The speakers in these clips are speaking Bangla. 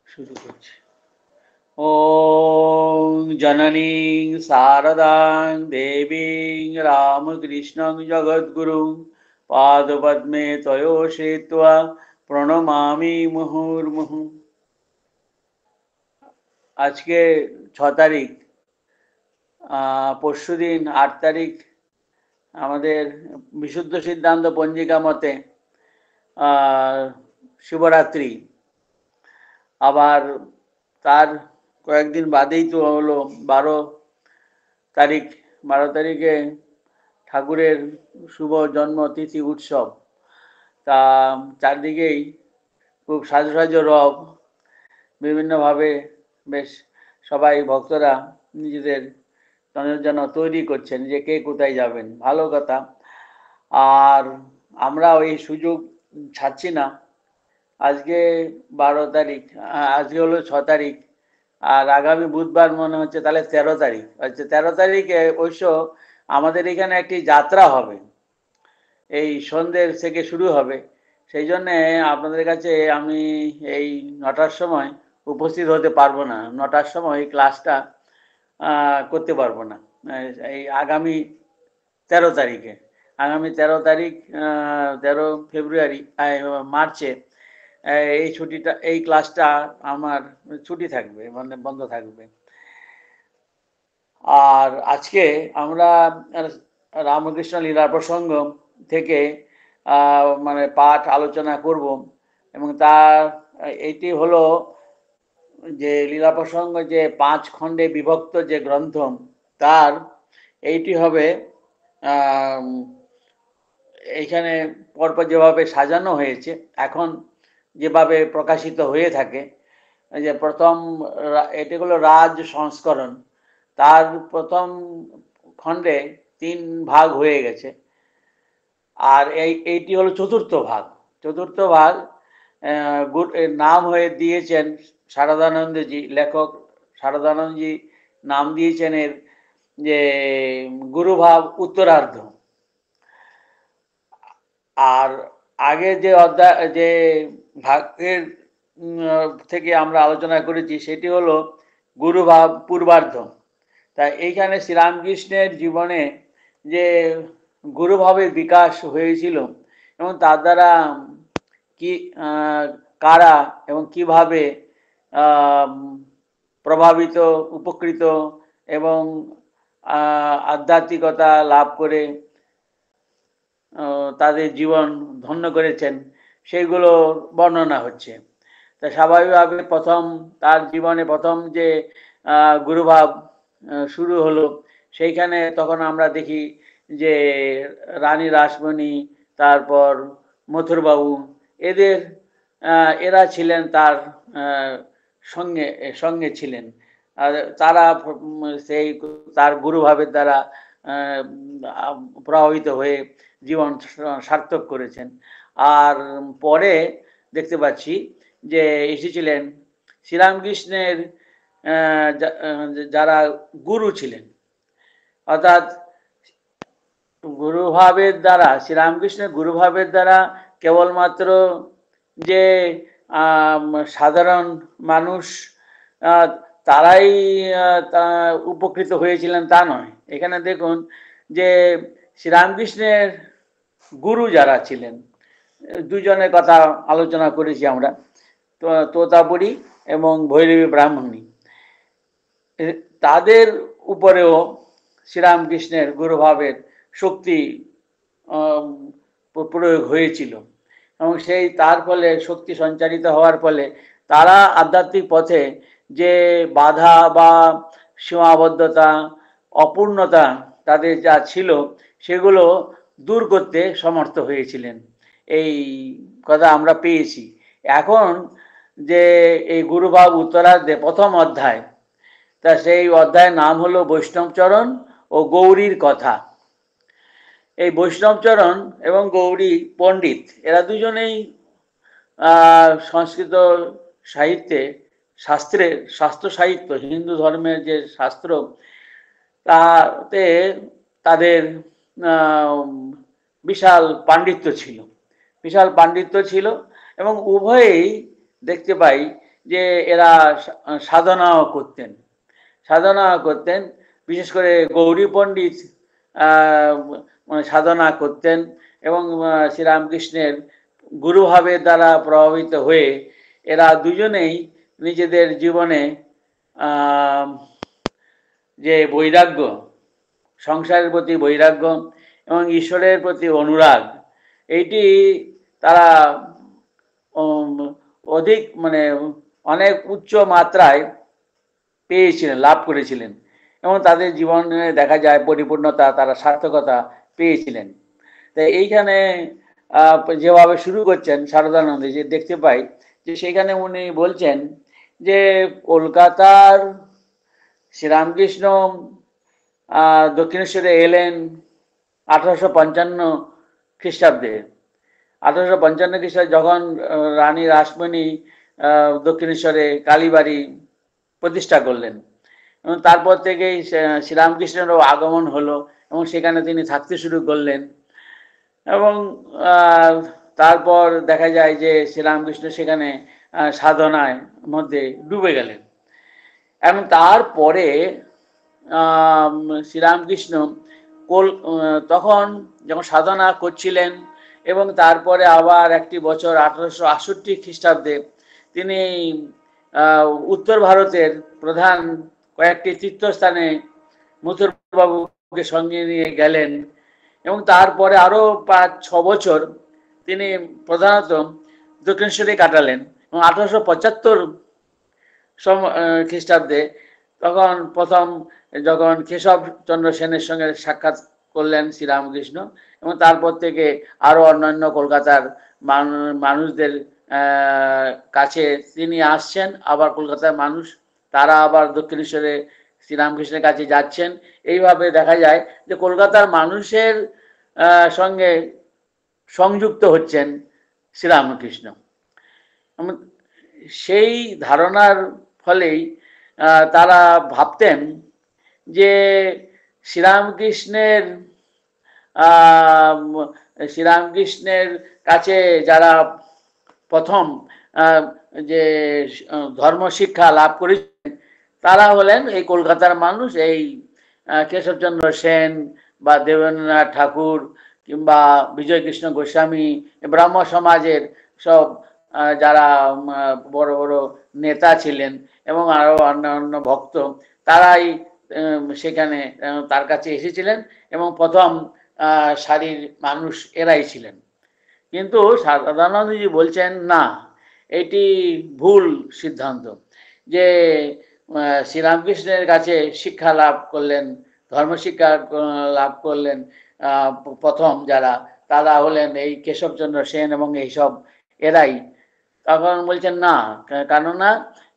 শুরু করছি। ওং জননীং শারদাং দেবীং রামকৃষ্ণং জগদ্গুরুং পাদপদ্মে তয়োশ্রিত্বা প্রণমামি মুহুর্মুহু। আজকে 6 তারিখ, পরশুদিন 8 তারিখ আমাদের বিশুদ্ধ সিদ্ধান্ত পঞ্জিকা মতে শিবরাত্রি। আবার তার কয়েকদিন বাদেই তো হলো 12 তারিখ। 12 তারিখে ঠাকুরের শুভ জন্মতিথি উৎসব। তা চারদিকেই খুব সাজো সাজো রব, বিভিন্নভাবে বেশ সবাই ভক্তরা নিজেদের যেন তৈরি করছেন যে কে কোথায় যাবেন, ভালো কথা। আর আমরা ওই সুযোগ ছাড়ছি না। আজকে 12 তারিখ, আজকে হলো 6 তারিখ, আর আগামী বুধবার মনে হচ্ছে তাহলে 13 তারিখ। আচ্ছা, 13 তারিখে অবশ্য আমাদের এখানে একটি যাত্রা হবে, এই সন্ধ্যের থেকে শুরু হবে। সেই জন্যে আপনাদের কাছে আমি এই 9টার সময় উপস্থিত হতে পারবো না। 9টার সময় ক্লাসটা করতে পারবো না। এই আগামী 13 তারিখে, আগামী 13 তারিখ, 13 ফেব্রুয়ারি মার্চে এই ছুটিটা, এই ক্লাসটা আমার ছুটি থাকবে, মানে বন্ধ থাকবে। আর আজকে আমরা রামকৃষ্ণ লীলা প্রসঙ্গ থেকে মানে পাঠ আলোচনা করব, এবং তার এইটি হলো যে লীলা প্রসঙ্গ যে 5 খণ্ডে বিভক্ত যে গ্রন্থ, তার এইটি হবে এইখানে পরপর যেভাবে সাজানো হয়েছে, এখন যেভাবে প্রকাশিত হয়ে থাকে, যে প্রথম এটি হলো রাজ সংস্করণ। তার প্রথম খণ্ডে 3 ভাগ হয়ে গেছে, আর এইটি হলো চতুর্থ ভাগ। চতুর্থ ভাগ নাম হয়ে দিয়েছেন শারদানন্দজি, লেখক শারদানন্দজি নাম দিয়েছেন এর যে গুরুভাব উত্তরার্ধ। আর আগে যে অধ্যায়, যে ভাগের থেকে আমরা আলোচনা করেছি, সেটি হলো গুরুভাব পূর্বার্ধ। তাই এইখানে শ্রীরামকৃষ্ণের জীবনে যে গুরুভাবের বিকাশ হয়েছিল এবং তার দ্বারা কি কারা এবং কিভাবে প্রভাবিত, উপকৃত এবং আধ্যাত্মিকতা লাভ করে তাদের জীবন ধন্য করেছেন, সেইগুলো বর্ণনা হচ্ছে। তা স্বাভাবিকভাবে প্রথম তার জীবনে প্রথম যে গুরুভাব শুরু হলো, সেইখানে তখন আমরা দেখি যে রানী রাসমণি, তারপর মথুরবাবু, এরা ছিলেন তার সঙ্গে সঙ্গে ছিলেন। আর তারা সেই তার গুরুভাবের দ্বারা প্রভাবিত হয়ে জীবন সার্থক করেছেন। আর পরে দেখতে পাচ্ছি যে এসেছিলেন শ্রীরামকৃষ্ণের যারা গুরু ছিলেন, অর্থাৎ গুরুভাবের দ্বারা, শ্রীরামকৃষ্ণের গুরুভাবের দ্বারা কেবলমাত্র যে সাধারণ মানুষ তারাই উপকৃত হয়েছিলেন তা নয়। এখানে দেখুন যে শ্রীরামকৃষ্ণের গুরু যারা ছিলেন, দুজনের কথা আলোচনা করেছি আমরা, তোতাপুরী এবং ভৈরবী ব্রাহ্মণী, তাদের উপরেও শ্রীরামকৃষ্ণের গুরুভাবের শক্তি প্রয়োগ হয়েছিল, এবং সেই তার ফলে শক্তি সঞ্চারিত হওয়ার ফলে তারা আধ্যাত্মিক পথে যে বাধা বা সীমাবদ্ধতা, অপূর্ণতা তাদের যা ছিল, সেগুলো দূর করতে সমর্থ হয়েছিলেন। এই কথা আমরা পেয়েছি। এখন যে এই গুরুভাব উত্তরার্ধে প্রথম অধ্যায়, তা সেই অধ্যায়ের নাম হলো বৈষ্ণবচরণ ও গৌরীর কথা। এই বৈষ্ণবচরণ এবং গৌরী পণ্ডিত, এরা দুজনেই সংস্কৃত সাহিত্যে, শাস্ত্র সাহিত্য, হিন্দু ধর্মের যে শাস্ত্র, তাতে তাদের বিশাল পাণ্ডিত্য ছিল। বিশাল পাণ্ডিত্য ছিল এবং উভয়েই দেখতে পাই যে এরা সাধনাও করতেন। বিশেষ করে গৌরী পণ্ডিত সাধনা করতেন এবং শ্রীরামকৃষ্ণের গুরুভাবের দ্বারা প্রভাবিত হয়ে এরা দুজনেই নিজেদের জীবনে যে বৈরাগ্য, সংসারের প্রতি বৈরাগ্য এবং ঈশ্বরের প্রতি অনুরাগ, এইটি তারা অধিক অনেক উচ্চ মাত্রায় পেয়েছিলেন, লাভ করেছিলেন এবং তাদের জীবনে দেখা যায় পরিপূর্ণতা, তারা সার্থকতা পেয়েছিলেন। তাই এইখানে যেভাবে শুরু করছেন শারদানন্দে, যে দেখতে পাই যে সেখানে উনি বলছেন যে কলকাতার শ্রীরামকৃষ্ণ দক্ষিণেশ্বরে এলেন 1855 খ্রিস্টাব্দে। 1855 খ্রিস্টাব্দে যখন রানী রাসমণি দক্ষিণেশ্বরে কালীবাড়ি প্রতিষ্ঠা করলেন এবং তারপর থেকেই শ্রীরামকৃষ্ণেরও আগমন হলো এবং সেখানে তিনি থাকতে শুরু করলেন এবং তারপর দেখা যায় যে শ্রীরামকৃষ্ণ সেখানে সাধনায় মধ্যে ডুবে গেলেন এবং তারপরে শ্রীরামকৃষ্ণ তখন যখন সাধনা করছিলেন এবং তারপরে আবার একটি বছর 1868 খ্রিস্টাব্দে তিনি উত্তর ভারতের প্রধান কয়েকটি তীর্থস্থানে মথুরবাবুকে সঙ্গে নিয়ে গেলেন এবং তারপরে আরও 5-6 বছর তিনি প্রধানত দক্ষিণেশ্বরে কাটালেন এবং 1875 খ্রিস্টাব্দে তখন প্রথম যখন কেশবচন্দ্র সেনের সঙ্গে সাক্ষাৎ করলেন শ্রীরামকৃষ্ণ এবং তারপর থেকে আরও অন্যান্য কলকাতার মানুষদের কাছে তিনি আসছেন। আবার কলকাতার মানুষ তারা আবার দক্ষিণেশ্বরে শ্রীরামকৃষ্ণের কাছে যাচ্ছেন। এইভাবে দেখা যায় যে কলকাতার মানুষের সঙ্গে সংযুক্ত হচ্ছেন শ্রীরামকৃষ্ণ। সেই ধারণার ফলেই তারা ভাবতেন যে শ্রীরামকৃষ্ণের কাছে যারা প্রথম যে ধর্ম শিক্ষা লাভ করেছেন তারা হলেন এই কলকাতার মানুষ, এই কেশবচন্দ্র সেন বা দেবেন্দ্রনাথ ঠাকুর কিংবা বিজয়কৃষ্ণ গোস্বামী, ব্রাহ্ম সমাজের সব যারা বড় বড় নেতা ছিলেন এবং আরও অন্যান্য ভক্ত, তারাই সেখানে তার কাছে এসেছিলেন এবং প্রথম সারির মানুষ এরাই ছিলেন। কিন্তু শারদানন্দজি বলছেন না, এটি ভুল সিদ্ধান্ত যে শ্রীরামকৃষ্ণের কাছে শিক্ষা লাভ করলেন, ধর্মশিক্ষা লাভ করলেন প্রথম যারা, তারা হলেন এই কেশবচন্দ্র সেন এবং এইসব এরাই। তখন বলছেন না, কেননা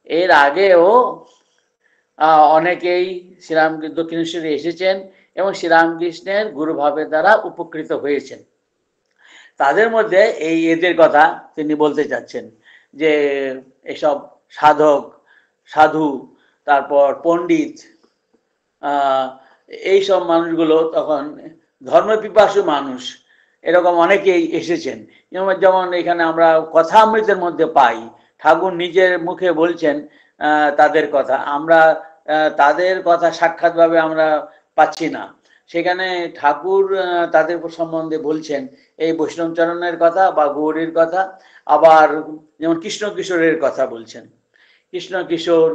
এর আগেও অনেকেই দক্ষিণেশ্বরে এসেছেন এবং শ্রীরামকৃষ্ণের গুরুভাবের দ্বারা উপকৃত হয়েছেন। তাদের মধ্যে এদের কথা তিনি বলতে চাচ্ছেন যে এসব সাধক, সাধু, তারপর পণ্ডিত, এইসব মানুষগুলো তখন ধর্মপিপাসু মানুষ, এরকম অনেকেই এসেছেন। যেমন এখানে আমরা কথামৃতের মধ্যে পাই, ঠাকুর নিজের মুখে বলছেন তাদের কথা, আমরা তাদের কথা সাক্ষাৎভাবে আমরা পাচ্ছি না। সেখানে ঠাকুর তাদের সম্বন্ধে বলছেন এই বৈষ্ণবচরণের কথা বা গৌরীর কথা, আবার যেমন কৃষ্ণ কিশোরের কথা বলছেন। কৃষ্ণ কিশোর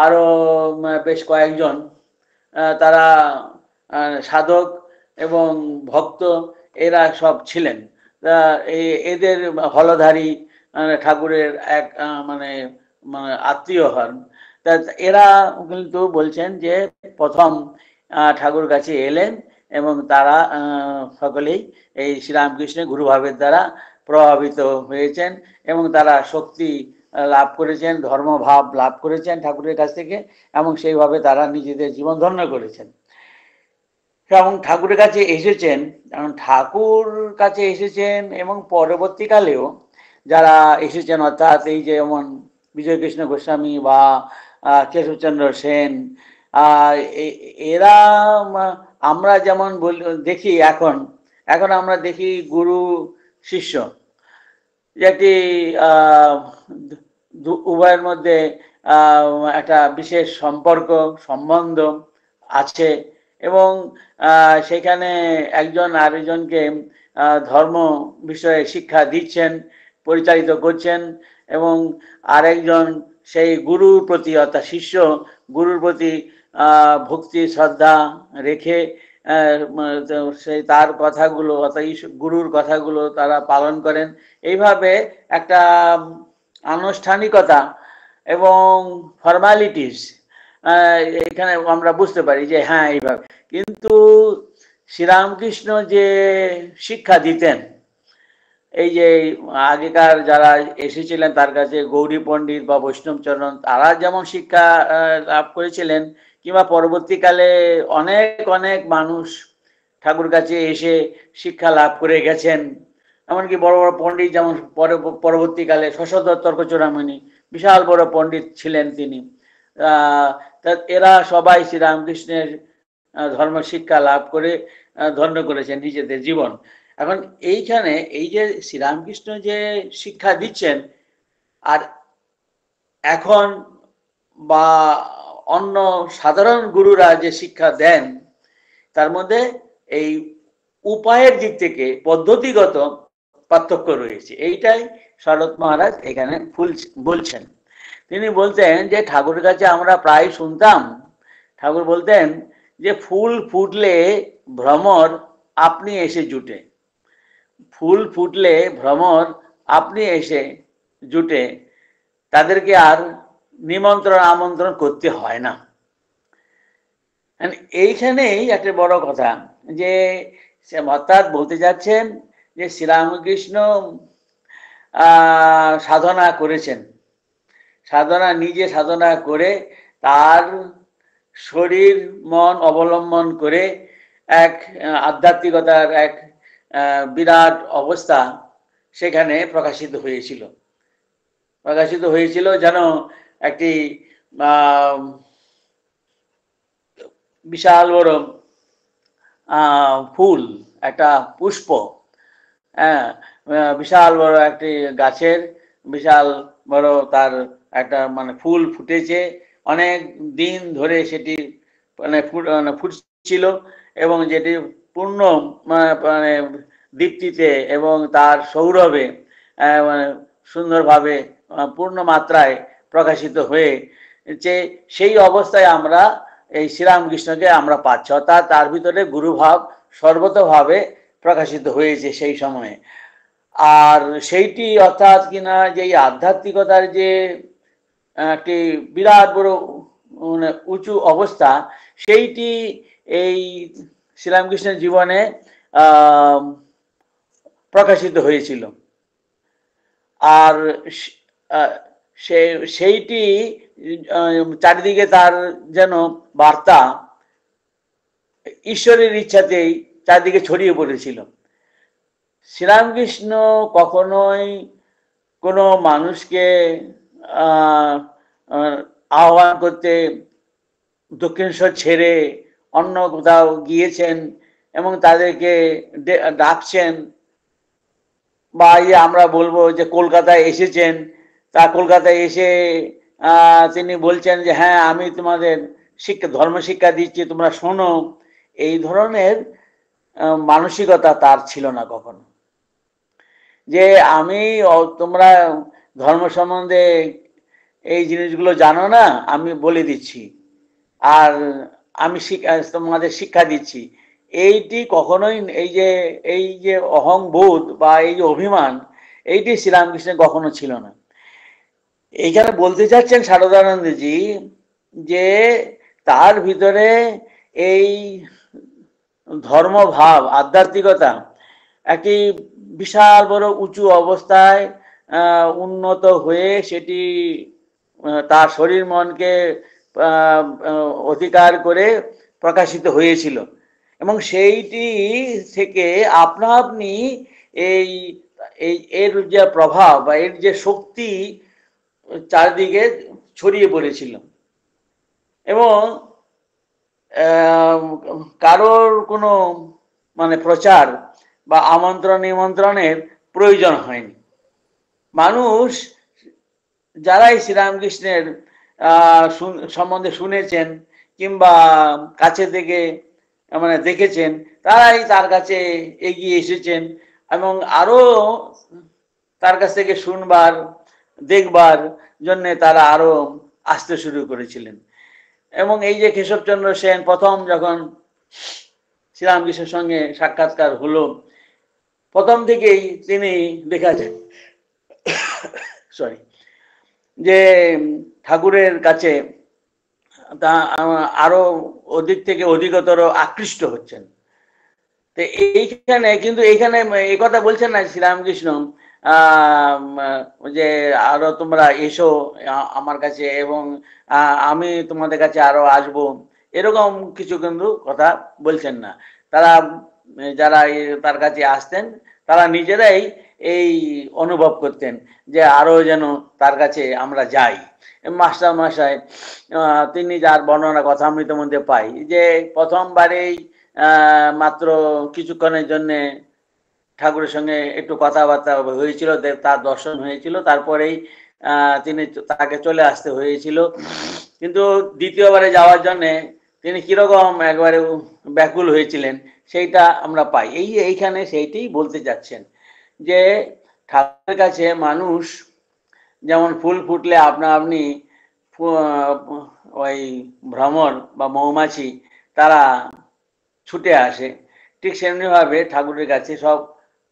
আরও বেশ কয়েকজন তারা সাধক এবং ভক্ত, এরা সব ছিলেন। এদের হলধারী ঠাকুরের এক আত্মীয় হন। তা এরা কিন্তু বলছেন যে প্রথম ঠাকুর কাছে এলেন এবং তারা সকলেই এই শ্রীরামকৃষ্ণের গুরুভাবের দ্বারা প্রভাবিত হয়েছেন এবং তারা শক্তি লাভ করেছেন, ধর্মভাব লাভ করেছেন ঠাকুরের কাছ থেকে এবং সেইভাবে তারা নিজেদের জীবন ধন্য করেছেন এবং ঠাকুরের কাছে এসেছেন। ঠাকুর কাছে এসেছেন এবং পরবর্তীকালেও যারা এসেছেন, অর্থাৎ এই যেমন বিজয়কৃষ্ণ গোস্বামী বা কেশবচন্দ্র সেন, এরা আমরা যেমন দেখি এখন আমরা দেখি গুরু শিষ্য, যে একটি উভয়ের মধ্যে একটা বিশেষ সম্পর্ক সম্বন্ধ আছে এবং সেখানে একজন আরেকজনকে ধর্ম বিষয়ে শিক্ষা দিচ্ছেন, পরিচালিত করছেন এবং আরেকজন সেই গুরুর প্রতি অর্থাৎ শিষ্য গুরুর প্রতি ভক্তি শ্রদ্ধা রেখে সেই তার কথাগুলো অর্থাৎ গুরুর কথাগুলো তারা পালন করেন। এইভাবে একটা আনুষ্ঠানিকতা এবং ফর্মালিটিস এখানে আমরা বুঝতে পারি যে হ্যাঁ এইভাবে। কিন্তু শ্রীরামকৃষ্ণ যে শিক্ষা দিতেন, এই যে আগেকার যারা এসেছিলেন তার কাছে গৌরী পণ্ডিত বা বৈষ্ণবচরণ, তারা যেমন শিক্ষা লাভ করেছিলেন, কিংবা পরবর্তীকালে অনেক অনেক মানুষ ঠাকুর কাছে এসে শিক্ষা লাভ করে গেছেন। এমনকি বড় বড় পণ্ডিত, যেমন পরবর্তীকালে শশধর তর্কচূড়ামণি বিশাল বড় পণ্ডিত ছিলেন তিনি। এরা সবাই শ্রীরামকৃষ্ণের ধর্ম শিক্ষা লাভ করে ধন্য করেছেন নিজেদের জীবন। এখন এইখানে এই যে শ্রীরামকৃষ্ণ যে শিক্ষা দিচ্ছেন আর এখন বা অন্য সাধারণ গুরুরা যে শিক্ষা দেন, তার মধ্যে এই উপায়ের দিক থেকে পদ্ধতিগত পার্থক্য রয়েছে। এইটাই শরৎ মহারাজ এখানে বলছেন। তিনি বলতেন যে ঠাকুরের কাছে আমরা প্রায় শুনতাম, ঠাকুর বলতেন যে ফুল ফুটলে ভ্রমর আপনি এসে জুটে, ফুল ফুটলে ভ্রমর আপনি এসে জুটে, তাদেরকে আর নিমন্ত্রণ আমন্ত্রণ করতে হয় না। এইখানেই একটা বড় কথা, যে অর্থাৎ বলতে যাচ্ছেন যে শ্রীরামকৃষ্ণ সাধনা করেছেন, সাধনা নিজে সাধনা করে তার শরীর মন অবলম্বন করে এক আধ্যাত্মিকতার এক বিরাট অবস্থা সেখানে প্রকাশিত হয়েছিল যেন একটি বিশাল বড় ফুল, একটা পুষ্প, হ্যাঁ, বিশাল বড় একটি গাছের বিশাল বড় তার একটা মানে ফুল ফুটেছে, অনেক দিন ধরে সেটি মানে ফুটছিল এবং যেটি পূর্ণ মানে দীপ্তিতে এবং তার সৌরভে মানে সুন্দরভাবে পূর্ণ মাত্রায় প্রকাশিত হয়ে যে সেই অবস্থায় আমরা এই শ্রীরামকৃষ্ণকে আমরা পাচ্ছি, অর্থাৎ তার ভিতরে গুরুভাব সর্বতভাবে প্রকাশিত হয়েছে সেই সময়ে। আর সেইটি অর্থাৎ কিনা যে আধ্যাত্মিকতার যে একটি বিরাট বড় মানে উঁচু অবস্থা, সেইটি এই শ্রীরামকৃষ্ণের জীবনে প্রকাশিত হয়েছিল। আর সেইটি চারিদিকে তার যেন বার্তা ঈশ্বরের ইচ্ছাতেই চারিদিকে ছড়িয়ে পড়েছিল। শ্রীরামকৃষ্ণ কখনোই কোনো মানুষকে আহ্বান করতে দক্ষিণেশ্বর ছেড়ে অন্য কোথাও গিয়েছেন এবং তাদেরকে ডাকছেন, বা আমরা বলবো যে কলকাতায় এসেছেন, তা কলকাতায় এসে তিনি বলছেন যে হ্যাঁ আমি তোমাদের ধর্ম শিক্ষা দিচ্ছি, তোমরা শোনো, এই ধরনের মানসিকতা তার ছিল না কখনো। যে আমি তোমরা ধর্ম সম্বন্ধে এই জিনিসগুলো জানো না, আমি বলে দিচ্ছি আর আমি তোমাদের শিক্ষা দিচ্ছি, এইটি কখনোই এই যে অহংবোধ বা এই যে অভিমান, এইটি শ্রীরামকৃষ্ণের কখনো ছিল না। এইখানে বলতে চাচ্ছেন শারদানন্দজি যে তার ভিতরে এই ধর্মভাব আধ্যাত্মিকতা একটি বিশাল বড় উঁচু অবস্থায় উন্নত হয়ে সেটি তার শরীর মনকে অধিকার করে প্রকাশিত হয়েছিল এবং সেইটি থেকে আপনা আপনি এই এর যে প্রভাব বা এর যে শক্তি চারদিকে ছড়িয়ে পড়েছিল এবং কারোর কোনো মানে প্রচার বা আমন্ত্রণ নিমন্ত্রণের প্রয়োজন হয়নি। মানুষ যারাই শ্রীরামকৃষ্ণের সম্বন্ধে শুনেছেন কিংবা কাছে থেকে মানে দেখেছেন, তারাই তার কাছে এগিয়ে এসেছেন এবং আরো তার কাছ থেকে শুনবার দেখবার জন্য তারা আরো আসতে শুরু করেছিলেন। এবং এই যে কেশবচন্দ্র সেন প্রথম যখন শ্রীরামকৃষ্ণের সঙ্গে সাক্ষাৎকার হলো, প্রথম থেকেই তিনি দেখা যায় যে ঠাকুরের কাছে তা আরো অধিক থেকে অধিকতর আকৃষ্ট হচ্ছেন। তো এইখানে কিন্তু এইখানে এই কথা বলছেন না শ্রীরামকৃষ্ণ যে আরো তোমরা এসো আমার কাছে এবং আমি তোমাদের কাছে আরো আসবো, এরকম কিছু কিন্তু কথা বলছেন না। তারা যারা তার কাছে আসতেন তারা নিজেরাই এই অনুভব করতেন যে আরো যেন তার কাছে আমরা যাই। মাস্টার মশাই তিনি যার বর্ণনা কথামৃতের মধ্যে পাই যে প্রথমবারেই মাত্র কিছুক্ষণের জন্য ঠাকুরের সঙ্গে একটু কথাবার্তা হয়েছিল, তার দর্শন হয়েছিল, তারপরেই তিনি তাকে চলে আসতে হয়েছিল। কিন্তু দ্বিতীয়বারে যাওয়ার জন্য তিনি কিরকম একবারে ব্যাকুল হয়েছিলেন সেইটা আমরা পাই। এইখানে সেইটাই বলতে যাচ্ছেন যে ঠাকুরের কাছে মানুষ যেমন ফুল ফুটলে আপনা আপনি ওই ভ্রমর বা মৌমাছি তারা ছুটে আসে, ঠিক সেমনিভাবে ঠাকুরের কাছে সব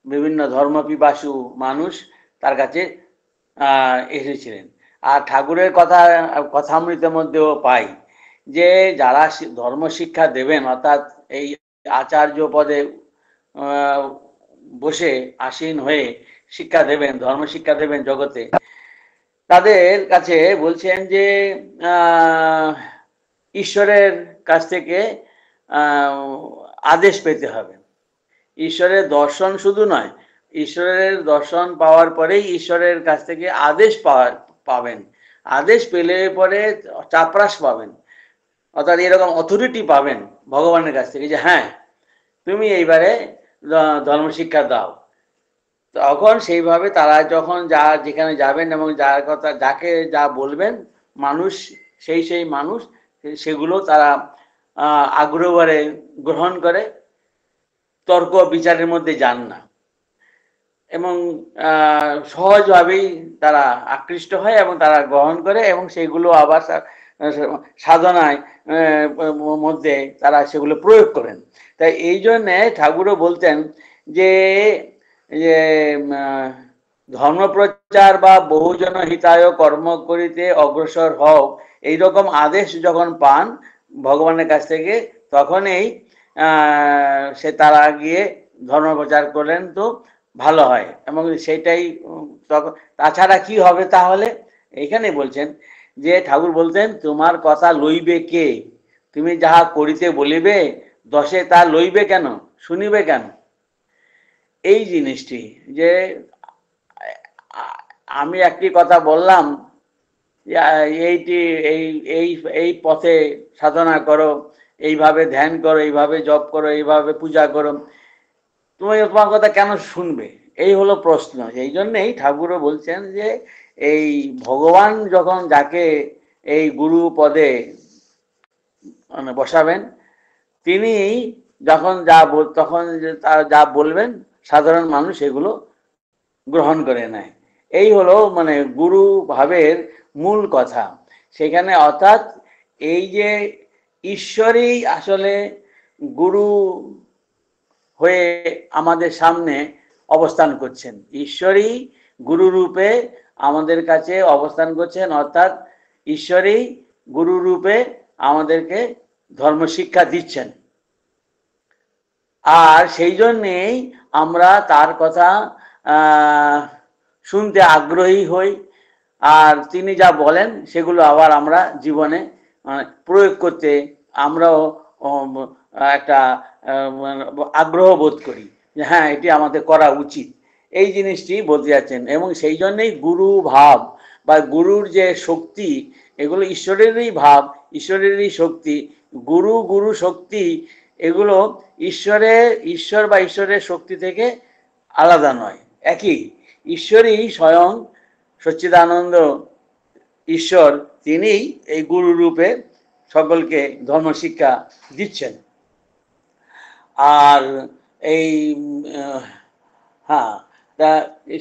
বিভিন্ন ধর্মপিপাসু মানুষ তার কাছে এসেছিলেন। আর ঠাকুরের কথামৃতের মধ্যেও পাই যে যারা ধর্ম শিক্ষা দেবেন, অর্থাৎ এই আচার্য পদে বসে আসীন হয়ে শিক্ষা দেবেন, ধর্ম শিক্ষা দেবেন জগতে, তাদের কাছে বলছেন যে ঈশ্বরের কাছ থেকে আদেশ পেতে হবে। ঈশ্বরের দর্শন শুধু নয়, ঈশ্বরের দর্শন পাওয়ার পরেই ঈশ্বরের কাছ থেকে আদেশ পাবেন। আদেশ পেলে পরে চাপরাশ পাবেন, অর্থাৎ এরকম অথরিটি পাবেন ভগবানের কাছ থেকে যে হ্যাঁ তুমি এইবারে ধর্ম শিক্ষা দাও। তখন সেইভাবে তারা যখন যেখানে যাবেন এবং যার কথা যাকে যা বলবেন মানুষ সেই মানুষ সেগুলো তারা আগ্রহভরে গ্রহণ করে, তর্ক বিচারের মধ্যে যান না এবং সহজভাবেই তারা আকৃষ্ট হয় এবং তারা গ্রহণ করে এবং সেগুলো আবার সাধনায় মধ্যে তারা সেগুলো প্রয়োগ করেন। তাই এই জন্যে ঠাকুরও বলতেন যে ধর্মপ্রচার বা বহুজন হিতায় কর্ম করিতে অগ্রসর হও, এইরকম আদেশ যখন পান ভগবানের কাছ থেকে তখনই সে তারা গিয়ে ধর্মপ্রচার করলেন তো ভালো হয়। এবং সেটাই তখন, তাছাড়া কি হবে তাহলে? এইখানে বলছেন যে ঠাকুর বলতেন তোমার কথা লইবে কে, তুমি যাহা করিতে বলিবে দশে তা লইবে কেন, শুনিবে কেন? এই জিনিসটি যে আমি একটি কথা বললাম এইটি এই পথে সাধনা করো, এইভাবে ধ্যান করো, এইভাবে জপ করো, এইভাবে পূজা করো, তুমি তোমার কথা কেন শুনবে? এই হলো প্রশ্ন। এই জন্যই ঠাকুরও বলছেন যে এই ভগবান যখন যাকে এই গুরু পদে মানে বসাবেন, তিনি যখন তখন যা বলবেন সাধারণ মানুষ এগুলো গ্রহণ করে নেয়। এই হলো মানে গুরু ভাবের মূল কথা সেখানে। অর্থাৎ এই যে ঈশ্বরই আসলে গুরু হয়ে আমাদের সামনে অবস্থান করছেন, ঈশ্বরই গুরু রূপে আমাদের কাছে অবস্থান করছেন, অর্থাৎ ঈশ্বরই গুরু রূপে আমাদেরকে ধর্ম শিক্ষা দিচ্ছেন। আর সেই জন্যেই আমরা তার কথা শুনতে আগ্রহী হই আর তিনি যা বলেন সেগুলো আবার আমরা জীবনে প্রয়োগ করতে আমরাও একটা আগ্রহ বোধ করি যে হ্যাঁ এটি আমাদের করা উচিত। এই জিনিসটি বলতে যাচ্ছেন। এবং সেই জন্যই গুরু ভাব বা গুরুর যে শক্তি, এগুলো ঈশ্বরেরই ভাব, ঈশ্বরেরই শক্তি। গুরু শক্তি এগুলো ঈশ্বর বা ঈশ্বরের শক্তি থেকে আলাদা নয়, একই। ঈশ্বরই স্বয়ং সচ্চিদানন্দ ঈশ্বর তিনিই এই গুরু রূপে সকলকে ধর্ম শিক্ষা দিচ্ছেন। আর এই হ্যাঁ, তা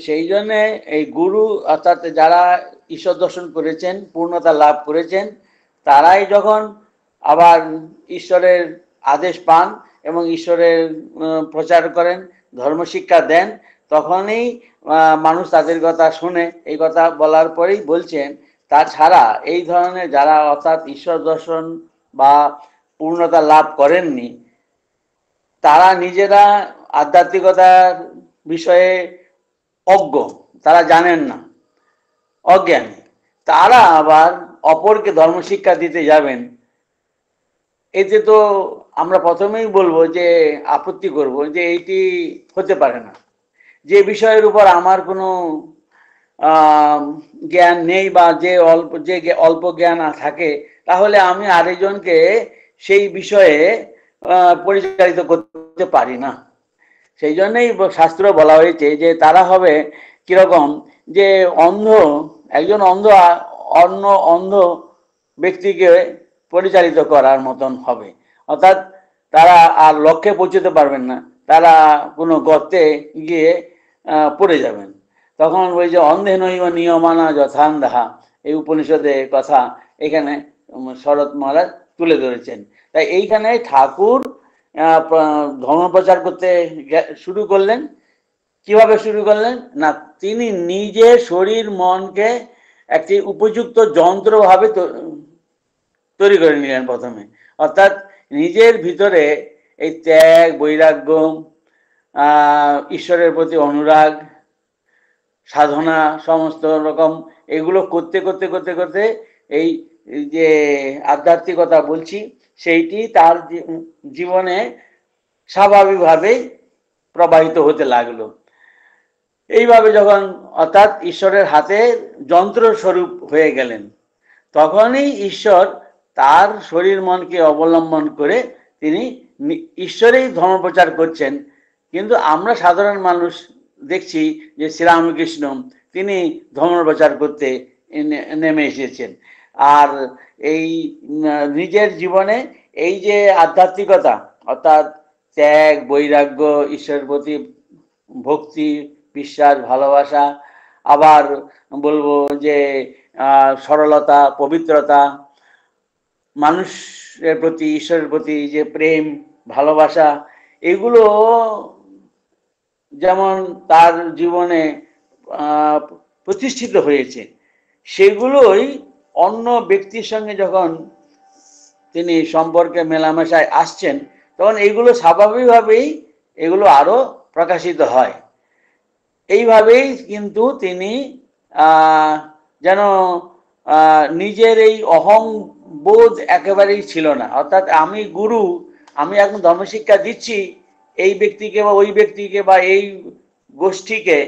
সেই জন্যে এই গুরু অর্থাৎ যারা ঈশ্বর দর্শন করেছেন, পূর্ণতা লাভ করেছেন, তারাই যখন আবার ঈশ্বরের আদেশ পান এবং ঈশ্বরের প্রচার করেন, ধর্ম শিক্ষা দেন, তখনই মানুষ তাদের কথা শুনে। এই কথা বলার পরেই বলছেন, তাছাড়া এই ধরনের যারা অর্থাৎ ঈশ্বর দর্শন বা পূর্ণতা লাভ করেননি, তারা নিজেরা আধ্যাত্মিকতার বিষয়ে অজ্ঞ, তারা জানেন না, অজ্ঞানী, তারা আবার অপরকে ধর্ম শিক্ষা দিতে যাবেন, এতে তো আমরা প্রথমেই বলবো যে আপত্তি করব যে এইটি হতে পারে না। যে বিষয়ের উপর আমার কোনো জ্ঞান নেই বা যে অল্প জ্ঞান থাকে, তাহলে আমি আরেকজনকে সেই বিষয়ে পরিচালিত করতে পারি না। সেই জন্যই শাস্ত্র বলা হয়েছে যে তারা হবে কিরকম, যে একজন অন্য অন্ধ ব্যক্তিকে পরিচালিত করার মতন হবে। অর্থাৎ তারা আর লক্ষ্যে পৌঁছতে পারবেন না, তারা কোনো গর্তে গিয়ে পড়ে যাবেন। তখন ওই যে অন্ধে নৈব নিয়মানা যথান্ধাহা, এই উপনিষদের কথা এখানে শরৎ মহারাজ তুলে ধরেছেন। তাই এইখানে ঠাকুর ধর্ম প্রচার করতে শুরু করলেন। কিভাবে শুরু করলেন না, তিনি নিজের শরীর মনকে একটি উপযুক্ত যন্ত্র ভাবে তৈরি করে নিলেন প্রথমে। অর্থাৎ নিজের ভিতরে এই ত্যাগ, বৈরাগ্য, ঈশ্বরের প্রতি অনুরাগ, সাধনা, সমস্ত রকম এগুলো করতে করতে করতে করতে এই যে আধ্যাত্মিকতা বলছি, সেইটি তার জীবনে স্বাভাবিকভাবেই প্রবাহিত হতে লাগলো। এইভাবে যখন অর্থাৎ ঈশ্বরের হাতে যন্ত্র স্বরূপ হয়ে গেলেন, তখনই ঈশ্বর তার শরীর মনকে অবলম্বন করে তিনি ঈশ্বরেই ধর্ম প্রচার করছেন। কিন্তু আমরা সাধারণ মানুষ দেখছি যে শ্রীরামকৃষ্ণ তিনি ধর্ম প্রচার করতে নেমে এসেছেন। আর এই নিজের জীবনে এই যে আধ্যাত্মিকতা অর্থাৎ ত্যাগ, বৈরাগ্য, ঈশ্বরের প্রতি ভক্তি, বিশ্বাস, ভালোবাসা, আবার বলবো যে সরলতা, পবিত্রতা, মানুষের প্রতি, ঈশ্বরের প্রতি যে প্রেম, ভালোবাসা, এগুলো যেমন তার জীবনে প্রতিষ্ঠিত হয়েছে, সেগুলোই অন্য ব্যক্তির সঙ্গে যখন তিনি সম্পর্কে মেলামেশায় আসছেন, তখন এইগুলো স্বাভাবিকভাবেই এগুলো আরো প্রকাশিত হয়। এইভাবেই কিন্তু তিনি যেন নিজের এই অহং বোধ একেবারেই ছিল না। অর্থাৎ আমি গুরু, আমি এখন ধর্মশিক্ষা দিচ্ছি এই ব্যক্তিকে বা ওই ব্যক্তিকে বা এই গোষ্ঠীকে,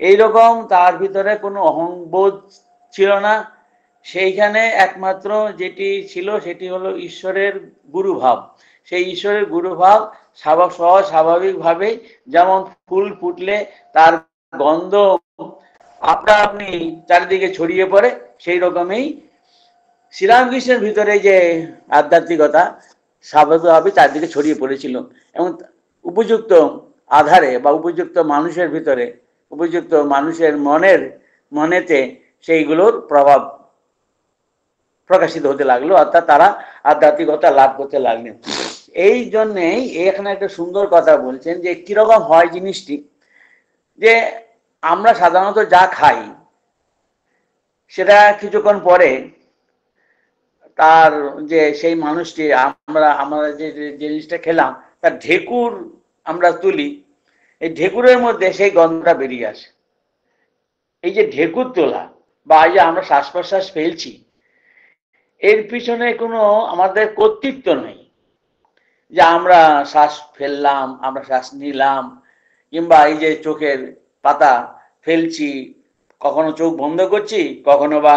এইরকম তার ভিতরে কোনো অহংবোধ ছিল না। সেইখানে একমাত্র যেটি ছিল সেটি হলো ঈশ্বরের গুরুভাব। সেই ঈশ্বরের গুরুভাব সহজ স্বাভাবিকভাবে, যেমন ফুল ফুটলে তার গন্ধ আপনি চারিদিকে ছড়িয়ে পড়ে, সেই রকমই শ্রীরামকৃষ্ণের ভিতরে যে আধ্যাত্মিকতা স্বাভাবিকভাবে চারিদিকে ছড়িয়ে পড়েছিল এবং উপযুক্ত আধারে বা উপযুক্ত মানুষের ভিতরে, উপযুক্ত মানুষের মনেতে সেইগুলোর প্রভাব প্রকাশিত হতে লাগলো, অর্থাৎ তারা আধ্যাত্মিকতা লাভ করতে লাগলেন। এই জন্যেই এখানে একটা সুন্দর কথা বলছেন যে কিরকম হয় জিনিসটি, যে আমরা সাধারণত যা খাই সেটা কিছুক্ষণ পরে তার যে সেই মানুষটি আমরা যে জিনিসটা খেলাম তার ঢেকুর আমরা তুলি, এই ঢেকুরের মধ্যে সেই গন্ধটা বেরিয়ে আসে। এই যে ঢেকুর তোলা বা এই যে আমরা শ্বাস প্রশ্বাস ফেলছি, এর পিছনে কোনো আমাদের কর্তৃত্ব নেই যে আমরা শ্বাস ফেললাম, আমরা শ্বাস নিলাম, কিংবা এই যে চোখের পাতা ফেলছি, কখনো চোখ বন্ধ করছি, কখনো বা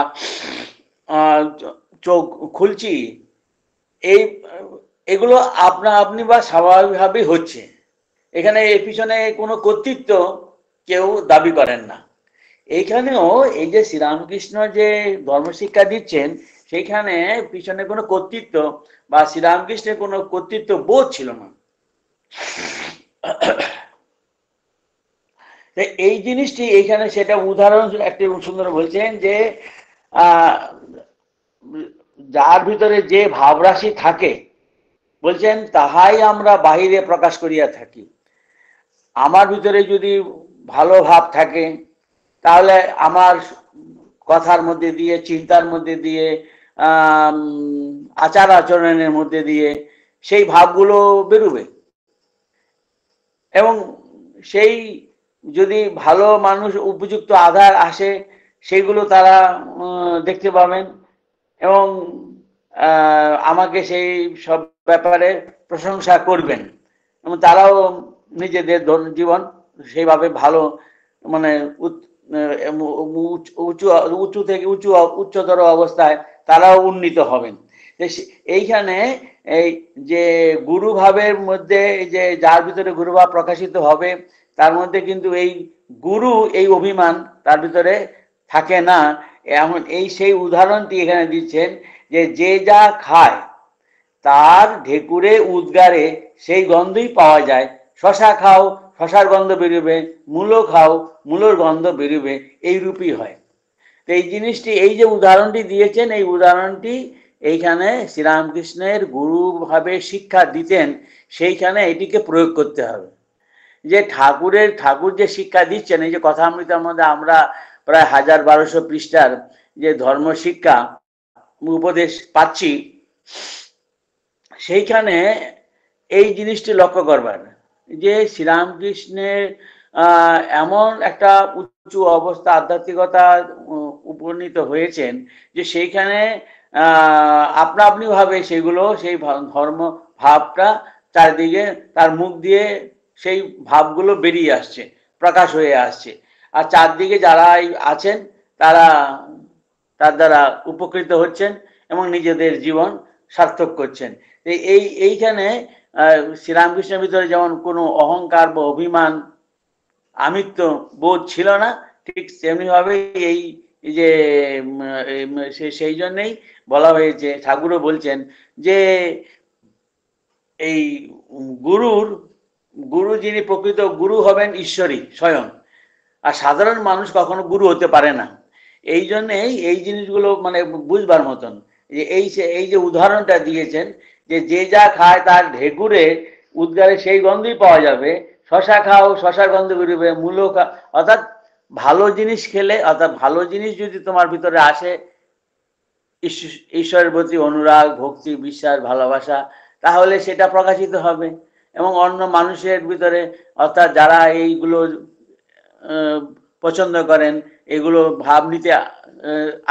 চোখ খুলছি, এগুলো আপনি বা স্বাভাবিকভাবেই হচ্ছে। এখানে এর পিছনে কোনো কর্তৃত্ব কেউ দাবি করেন না। এইখানেও এই যে শ্রীরামকৃষ্ণ যে ধর্মশিক্ষা দিচ্ছেন, সেইখানে পিছনে কোনো কর্তৃত্ব বা শ্রীরামকৃষ্ণের কোনো কর্তৃত্ব বোধ ছিল না। এই জিনিসটি এইখানে সেটা উদাহরণ একটি সুন্দর বলছেন যে যার ভিতরে যে ভাবরাশি থাকে, বলছেন তাহাই আমরা বাহিরে প্রকাশ করিয়া থাকি। আমার ভিতরে যদি ভালো ভাব থাকে, তাহলে আমার কথার মধ্যে দিয়ে, চিন্তার মধ্যে দিয়ে, আচার আচরণের মধ্যে দিয়ে সেই ভাবগুলো বেরোবে। এবং সেই যদি ভালো মানুষ, উপযুক্ত আধার আসে, সেইগুলো তারা দেখতে পাবেন এবং আমাকে সেই সব ব্যাপারে প্রশংসা করবেন এবং তারাও নিজেদের জীবন সেইভাবে ভালো, মানে উঁচু থেকে উচ্চতর অবস্থায় তারাও উন্নীত হবেন। এইখানে এই যে গুরুভাবের মধ্যে, যে যার ভিতরে গুরুভাব প্রকাশিত হবে, তার মধ্যে কিন্তু এই গুরু, এই অভিমান তার ভিতরে থাকে না। এমন এই সেই উদাহরণটি এখানে দিচ্ছেন যে যে যা খায় তার ঢেকুরে উদ্গারে সেই গন্ধই পাওয়া যায়। শশা খাও, শশার গন্ধ বেরোবে, মূলো খাও, মূলোর গন্ধ বেরোবে, এইরূপই হয়। তো এই জিনিসটি, এই যে উদাহরণটি দিয়েছেন, এই উদাহরণটি এইখানে শ্রীরামকৃষ্ণের গুরুভাবে শিক্ষা দিতেন, সেইখানে এটিকে প্রয়োগ করতে হবে। যে ঠাকুর যে শিক্ষা দিচ্ছেন, এই যে কথামৃতের মধ্যে আমরা প্রায় 1200 পৃষ্ঠার যে ধর্ম শিক্ষা উপদেশ পাচ্ছি, সেইখানে এই জিনিসটি লক্ষ্য করবার যে শ্রীরামকৃষ্ণের এমন একটা উঁচু অবস্থা, আধ্যাত্মিকতা উপনীত হয়েছেন যে সেইখানে আপনা আপনি ভাবে সেগুলো, সেই ধর্ম ভাবটা চারিদিকে তার মুখ দিয়ে সেই ভাবগুলো বেরিয়ে আসছে, প্রকাশ হয়ে আসছে। আর চারদিকে যারা আছেন তারা তার দ্বারা উপকৃত হচ্ছেন এবং নিজেদের জীবন সার্থক করছেন। এইখানে শ্রীরামকৃষ্ণের ভিতরে যেমন কোনো অহংকার বা অভিমান, আমিত্ব বোধ ছিল না, ঠিক তেমনিভাবে এই যে সেই জন্যেই বলা হয়েছে, ঠাকুরও বলছেন যে এই গুরু যিনি প্রকৃত গুরু হবেন ঈশ্বরই স্বয়ং, আর সাধারণ মানুষ কখনো গুরু হতে পারে না। এই জন্যেই এই জিনিসগুলো মানে বুঝবার মতন, যে এই যে উদাহরণটা দিয়েছেন যে যে যা খায় তার ঢেকুরে উদ্গারে সেই গন্ধই পাওয়া যাবে। শশা খাও, শশার গন্ধ বেরোবে, মূলো খা, অর্থাৎ ভালো জিনিস খেলে, অর্থাৎ ভালো জিনিস যদি তোমার ভিতরে আসে, ঈশ্বরের প্রতি অনুরাগ, ভক্তি, বিশ্বাস, ভালোবাসা, তাহলে সেটা প্রকাশিত হবে এবং অন্য মানুষের ভিতরে, অর্থাৎ যারা এইগুলো পছন্দ করেন, এগুলো ভাব নিতে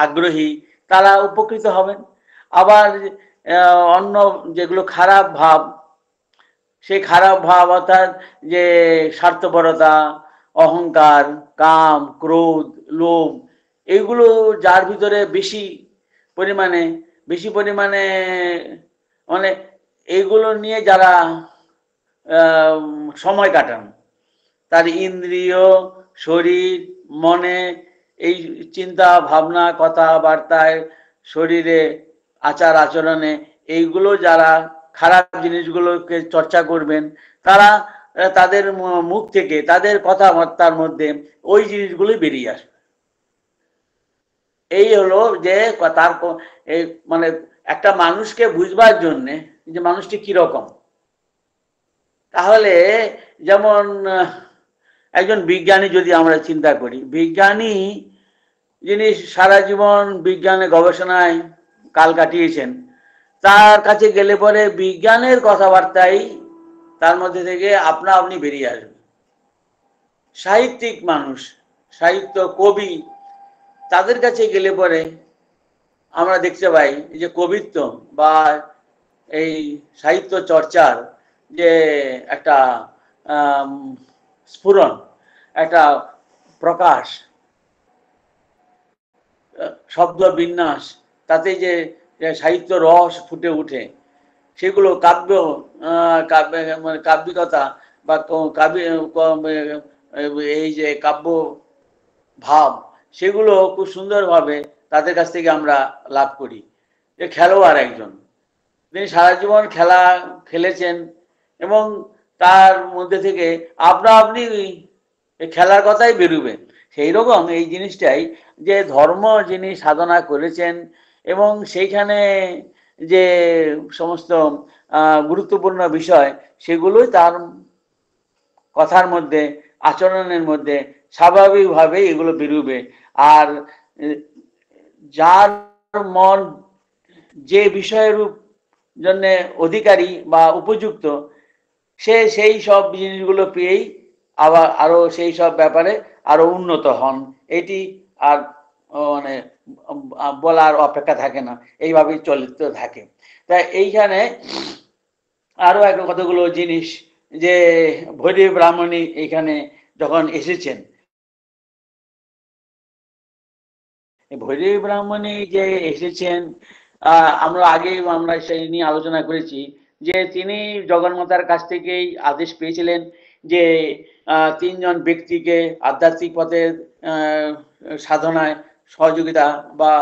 আগ্রহী, তারা উপকৃত হবেন। আবার অন্য যেগুলো খারাপ ভাব, সেই খারাপ ভাব অর্থাৎ যে স্বার্থপরতা, অহংকার, কাম, ক্রোধ, লোভ, এইগুলো যার ভিতরে বেশি পরিমাণে মানে এইগুলো নিয়ে যারা সময় কাটান, তার ইন্দ্রিয়, শরীর, মনে, এই চিন্তা ভাবনা, কথাবার্তায়, শরীরে, আচার আচরণে, এইগুলো যারা খারাপ জিনিসগুলোকে চর্চা করবেন, তারা তাদের মুখ থেকে, তাদের কথাবার্তার মধ্যে ওই জিনিসগুলোই বেরিয়ে আসবে। এই হলো যে তার মানে একটা মানুষকে বুঝবার জন্যে যে মানুষটি কিরকম, তাহলে যেমন একজন বিজ্ঞানী যদি আমরা চিন্তা করি, বিজ্ঞানী যিনি সারা জীবন বিজ্ঞানে গবেষণায় কাল কাটিয়েছেন, তার কাছে গেলে পরে বিজ্ঞানের কথাবার্তাই তার মধ্যে থেকে আপনা আপনি বেরিয়ে আসবে। সাহিত্যিক মানুষ, সাহিত্য কবি, তাদের কাছে গেলে পরে আমরা দেখতে পাই যে কবিত্ব বা এই সাহিত্য চর্চার যে একটা স্ফুরণ, একটা প্রকাশ, শব্দ বিন্যাস, তাতে যে সাহিত্য রস ফুটে উঠে, সেগুলো কাব্যিকতা বা এই যে কাব্য ভাব, সেগুলো খুব সুন্দরভাবে তাদের কাছ থেকে আমরা লাভ করি। যে খেলোয়াড় একজন, তিনি সারা জীবন খেলা খেলেছেন এবং তার মধ্যে থেকে আপনা আপনি এই খেলার কথাই বেরোবে। সেই রকম এই জিনিসটাই, যে ধর্ম যিনি সাধনা করেছেন এবং সেইখানে যে সমস্ত গুরুত্বপূর্ণ বিষয়, সেগুলোই তার কথার মধ্যে, আচরণের মধ্যে স্বাভাবিকভাবে এগুলো বেরোবে। আর যার মন যে বিষয়ের জন্য অধিকারী বা উপযুক্ত, সে সেই সব জিনিসগুলো পেয়েই আবার আরো সেই সব ব্যাপারে আরো উন্নত হন। এটি আর মানে বলার অপেক্ষা থাকে না, এইভাবেই চলিত থাকে। তাই এইখানে আরো একটা কতগুলো জিনিস, যে ভৈরবী ব্রাহ্মণী এইখানে যখন এসেছেন, ভৈরবী ব্রাহ্মণী যে এসেছেন, আমরা আগে আমরা সেই নিয়ে আলোচনা করেছি যে তিনি জগন্মাতার কাছ থেকেই আদেশ পেয়েছিলেন যে তিনজন ব্যক্তিকে আধ্যাত্মিক পথের সাধনায় সহযোগিতা বা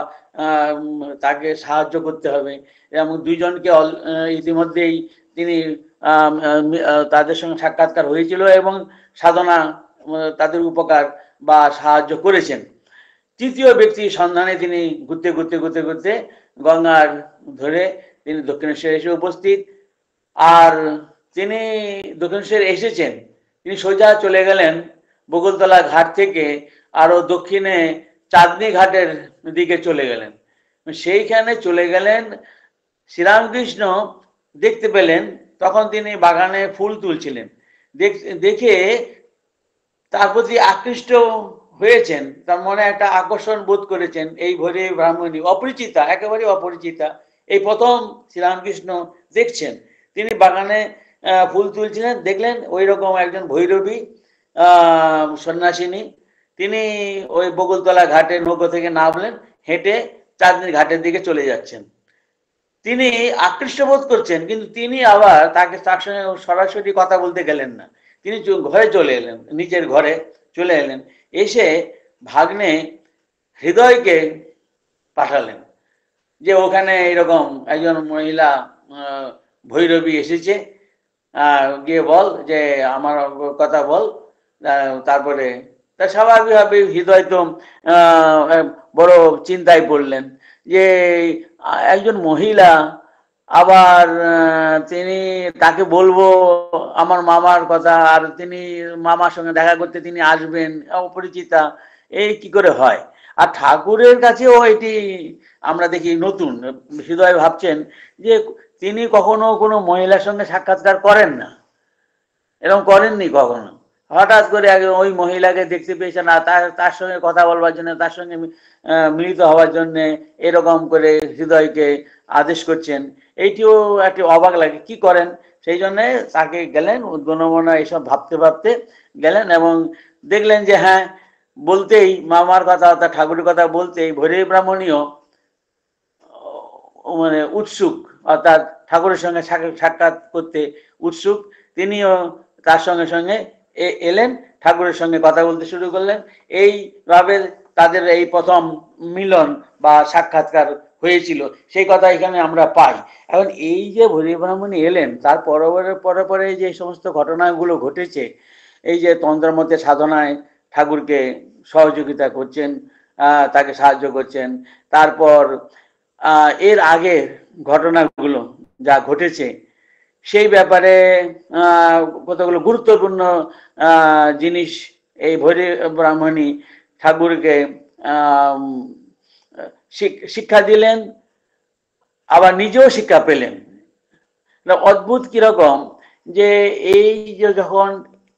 তাকে সাহায্য করতে হবে, এবং দুইজনকে ইতিমধ্যেই তিনি তাদের সঙ্গে সাক্ষাৎকার হয়েছিল এবং সাধনা তাদের উপকার বা সাহায্য করেছেন। তৃতীয় ব্যক্তির সন্ধানে তিনি ঘুরতে ঘুরতে ঘুরতে ঘুরতে গঙ্গার ধরে তিনি দক্ষিণেশ্বরে এসে উপস্থিত। আর তিনি দক্ষিণেশ্বরে এসেছেন, তিনি সোজা চলে গেলেন বকুলতলা ঘাট থেকে আরো দক্ষিণে চাঁদনী ঘাটের দিকে চলে গেলেন। সেইখানে চলে গেলেন, শ্রীরামকৃষ্ণ দেখতে পেলেন, তখন তিনি বাগানে ফুল তুলছিলেন। দেখে তার প্রতি আকৃষ্ট হয়েছেন, তার মনে একটা আকর্ষণ বোধ করেছেন। এই ভৈরবী ব্রাহ্মণী অপরিচিতা, একেবারে অপরিচিতা, এই প্রথম শ্রীরামকৃষ্ণ দেখছেন। তিনি বাগানে ফুল তুলছিলেন, দেখলেন ওই রকম একজন ভৈরবী সন্ন্যাসিনী, তিনি ওই বকুলতলা ঘাটে নৌকো থেকে নামলেন, হেঁটে চাঁদনী ঘাটের দিকে চলে যাচ্ছেন। তিনি আকৃষ্ট বোধ করছেন, কিন্তু তিনি আবার তার সঙ্গে সরাসরি কথা বলতে গেলেন না। তিনি ঘরে চলে এলেন, নিজের ঘরে চলে এলেন, এসে ভাগ্নে হৃদয়কে পাঠালেন যে ওখানে এরকম একজন মহিলা ভৈরবী এসেছে, গিয়ে বল যে আমার কথা বল। তারপরে তার স্বাভাবিকভাবে হৃদয় তো বড় চিন্তায় পড়লেন যে একজন মহিলা, আবার তিনি তাকে বলবো আমার মামার কথা, আর তিনি মামার সঙ্গে দেখা করতে তিনি আসবেন, অপরিচিতা, এই কি করে হয়। আর ঠাকুরের কাছেও এটি আমরা দেখি নতুন। হৃদয় ভাবছেন যে তিনি কখনো কোনো মহিলার সঙ্গে সাক্ষাৎকার করেন না, এরকম করেননি কখনো। হঠাৎ করে আগে ওই মহিলাকে দেখতে পেয়েছেন, আর তার সঙ্গে কথা বলবার জন্য, তার সঙ্গে মিলিত হওয়ার জন্য এরকম করে হৃদয়কে আদেশ করছেন। এইটিও একটি অবাক লাগে, কি করেন। সেই জন্যে তাকে গেলেন গণমনা এইসব ভাবতে ভাবতে গেলেন, এবং দেখলেন যে হ্যাঁ, বলতেই মামার কথা অর্থাৎ ঠাকুরের কথা বলতেই ভৈরবী ব্রাহ্মণীও মানে উৎসুক, অর্থাৎ ঠাকুরের সঙ্গে সাক্ষাৎ করতে উৎসুক। তিনিও তার সঙ্গে সঙ্গে এলেন, ঠাকুরের সঙ্গে কথা বলতে শুরু করলেন। এইভাবে তাদের এই প্রথম মিলন বা সাক্ষাৎকার হয়েছিল, সেই কথা এখানে আমরা পাই। এখন এই যে ভৈরবী ব্রাহ্মণী এলেন, তার পরে পরে যে সমস্ত ঘটনাগুলো ঘটেছে, এই যে তন্ত্রমতে সাধনায় ঠাকুরকে সহযোগিতা করছেন, তাকে সাহায্য করছেন, তারপর এর আগের ঘটনাগুলো যা ঘটেছে সেই ব্যাপারে কতগুলো গুরুত্বপূর্ণ জিনিস এই ভৈরবী ব্রাহ্মণী ঠাকুরকে শিক্ষা দিলেন, আবার নিজেও শিক্ষা পেলেন। অদ্ভুত কিরকম যে এই যে যখন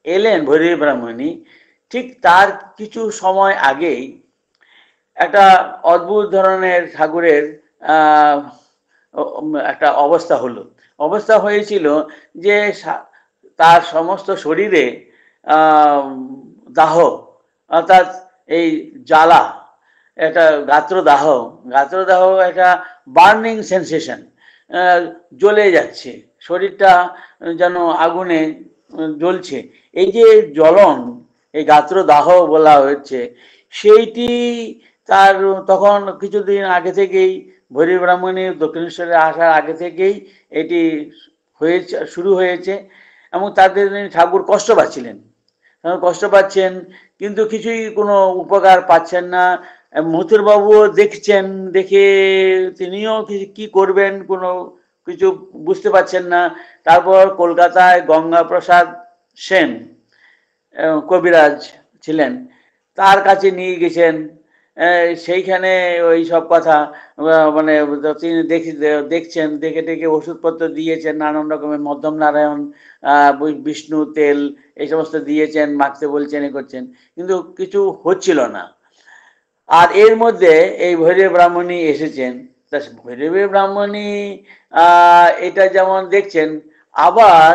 এলেন ভৈরবী ব্রাহ্মণী, ঠিক তার কিছু সময় আগেই একটা অদ্ভুত ধরনের ঠাকুরের একটা অবস্থা হয়েছিল, যে তার সমস্ত শরীরে দাহ, অর্থাৎ এই জ্বালা, একটা গাত্রদাহ একটা বার্নিং সেন্সেশন, জ্বলে যাচ্ছে, শরীরটা যেন আগুনে জ্বলছে। এই যে জ্বলন, এই গাত্রদাহ বলা হচ্ছে, সেইটি তার তখন কিছুদিন আগে থেকেই ভৈরী ব্রাহ্মণী দক্ষিণেশ্বরে আসার আগে থেকেই এটি হয়েছে, শুরু হয়েছে। এবং তাদের ঠাকুর কষ্ট পাচ্ছিলেন, কষ্ট পাচ্ছেন, কিন্তু কিছুই কোনো উপকার পাচ্ছেন না। মথুরবাবুও দেখছেন, দেখে তিনিও কি করবেন কোনো কিছু বুঝতে পারছেন না। তারপর কলকাতায় গঙ্গাপ্রসাদ সেন কবিরাজ ছিলেন, তার কাছে নিয়ে গেছেন। সেইখানে ওই সব কথা মানে তিনি দেখছেন, দেখে টেকে ওষুধপত্র দিয়েছেন, নানান রকমের মধ্যম নারায়ণ, বিষ্ণু তেল এই সমস্ত দিয়েছেন, মাখতে বলছেন, এ করছেন, কিন্তু কিছু হচ্ছিল না। আর এর মধ্যে এই ভৈরবী ব্রাহ্মণী এসেছেন। তা ভৈরবী ব্রাহ্মণী এটা যেমন দেখছেন, আবার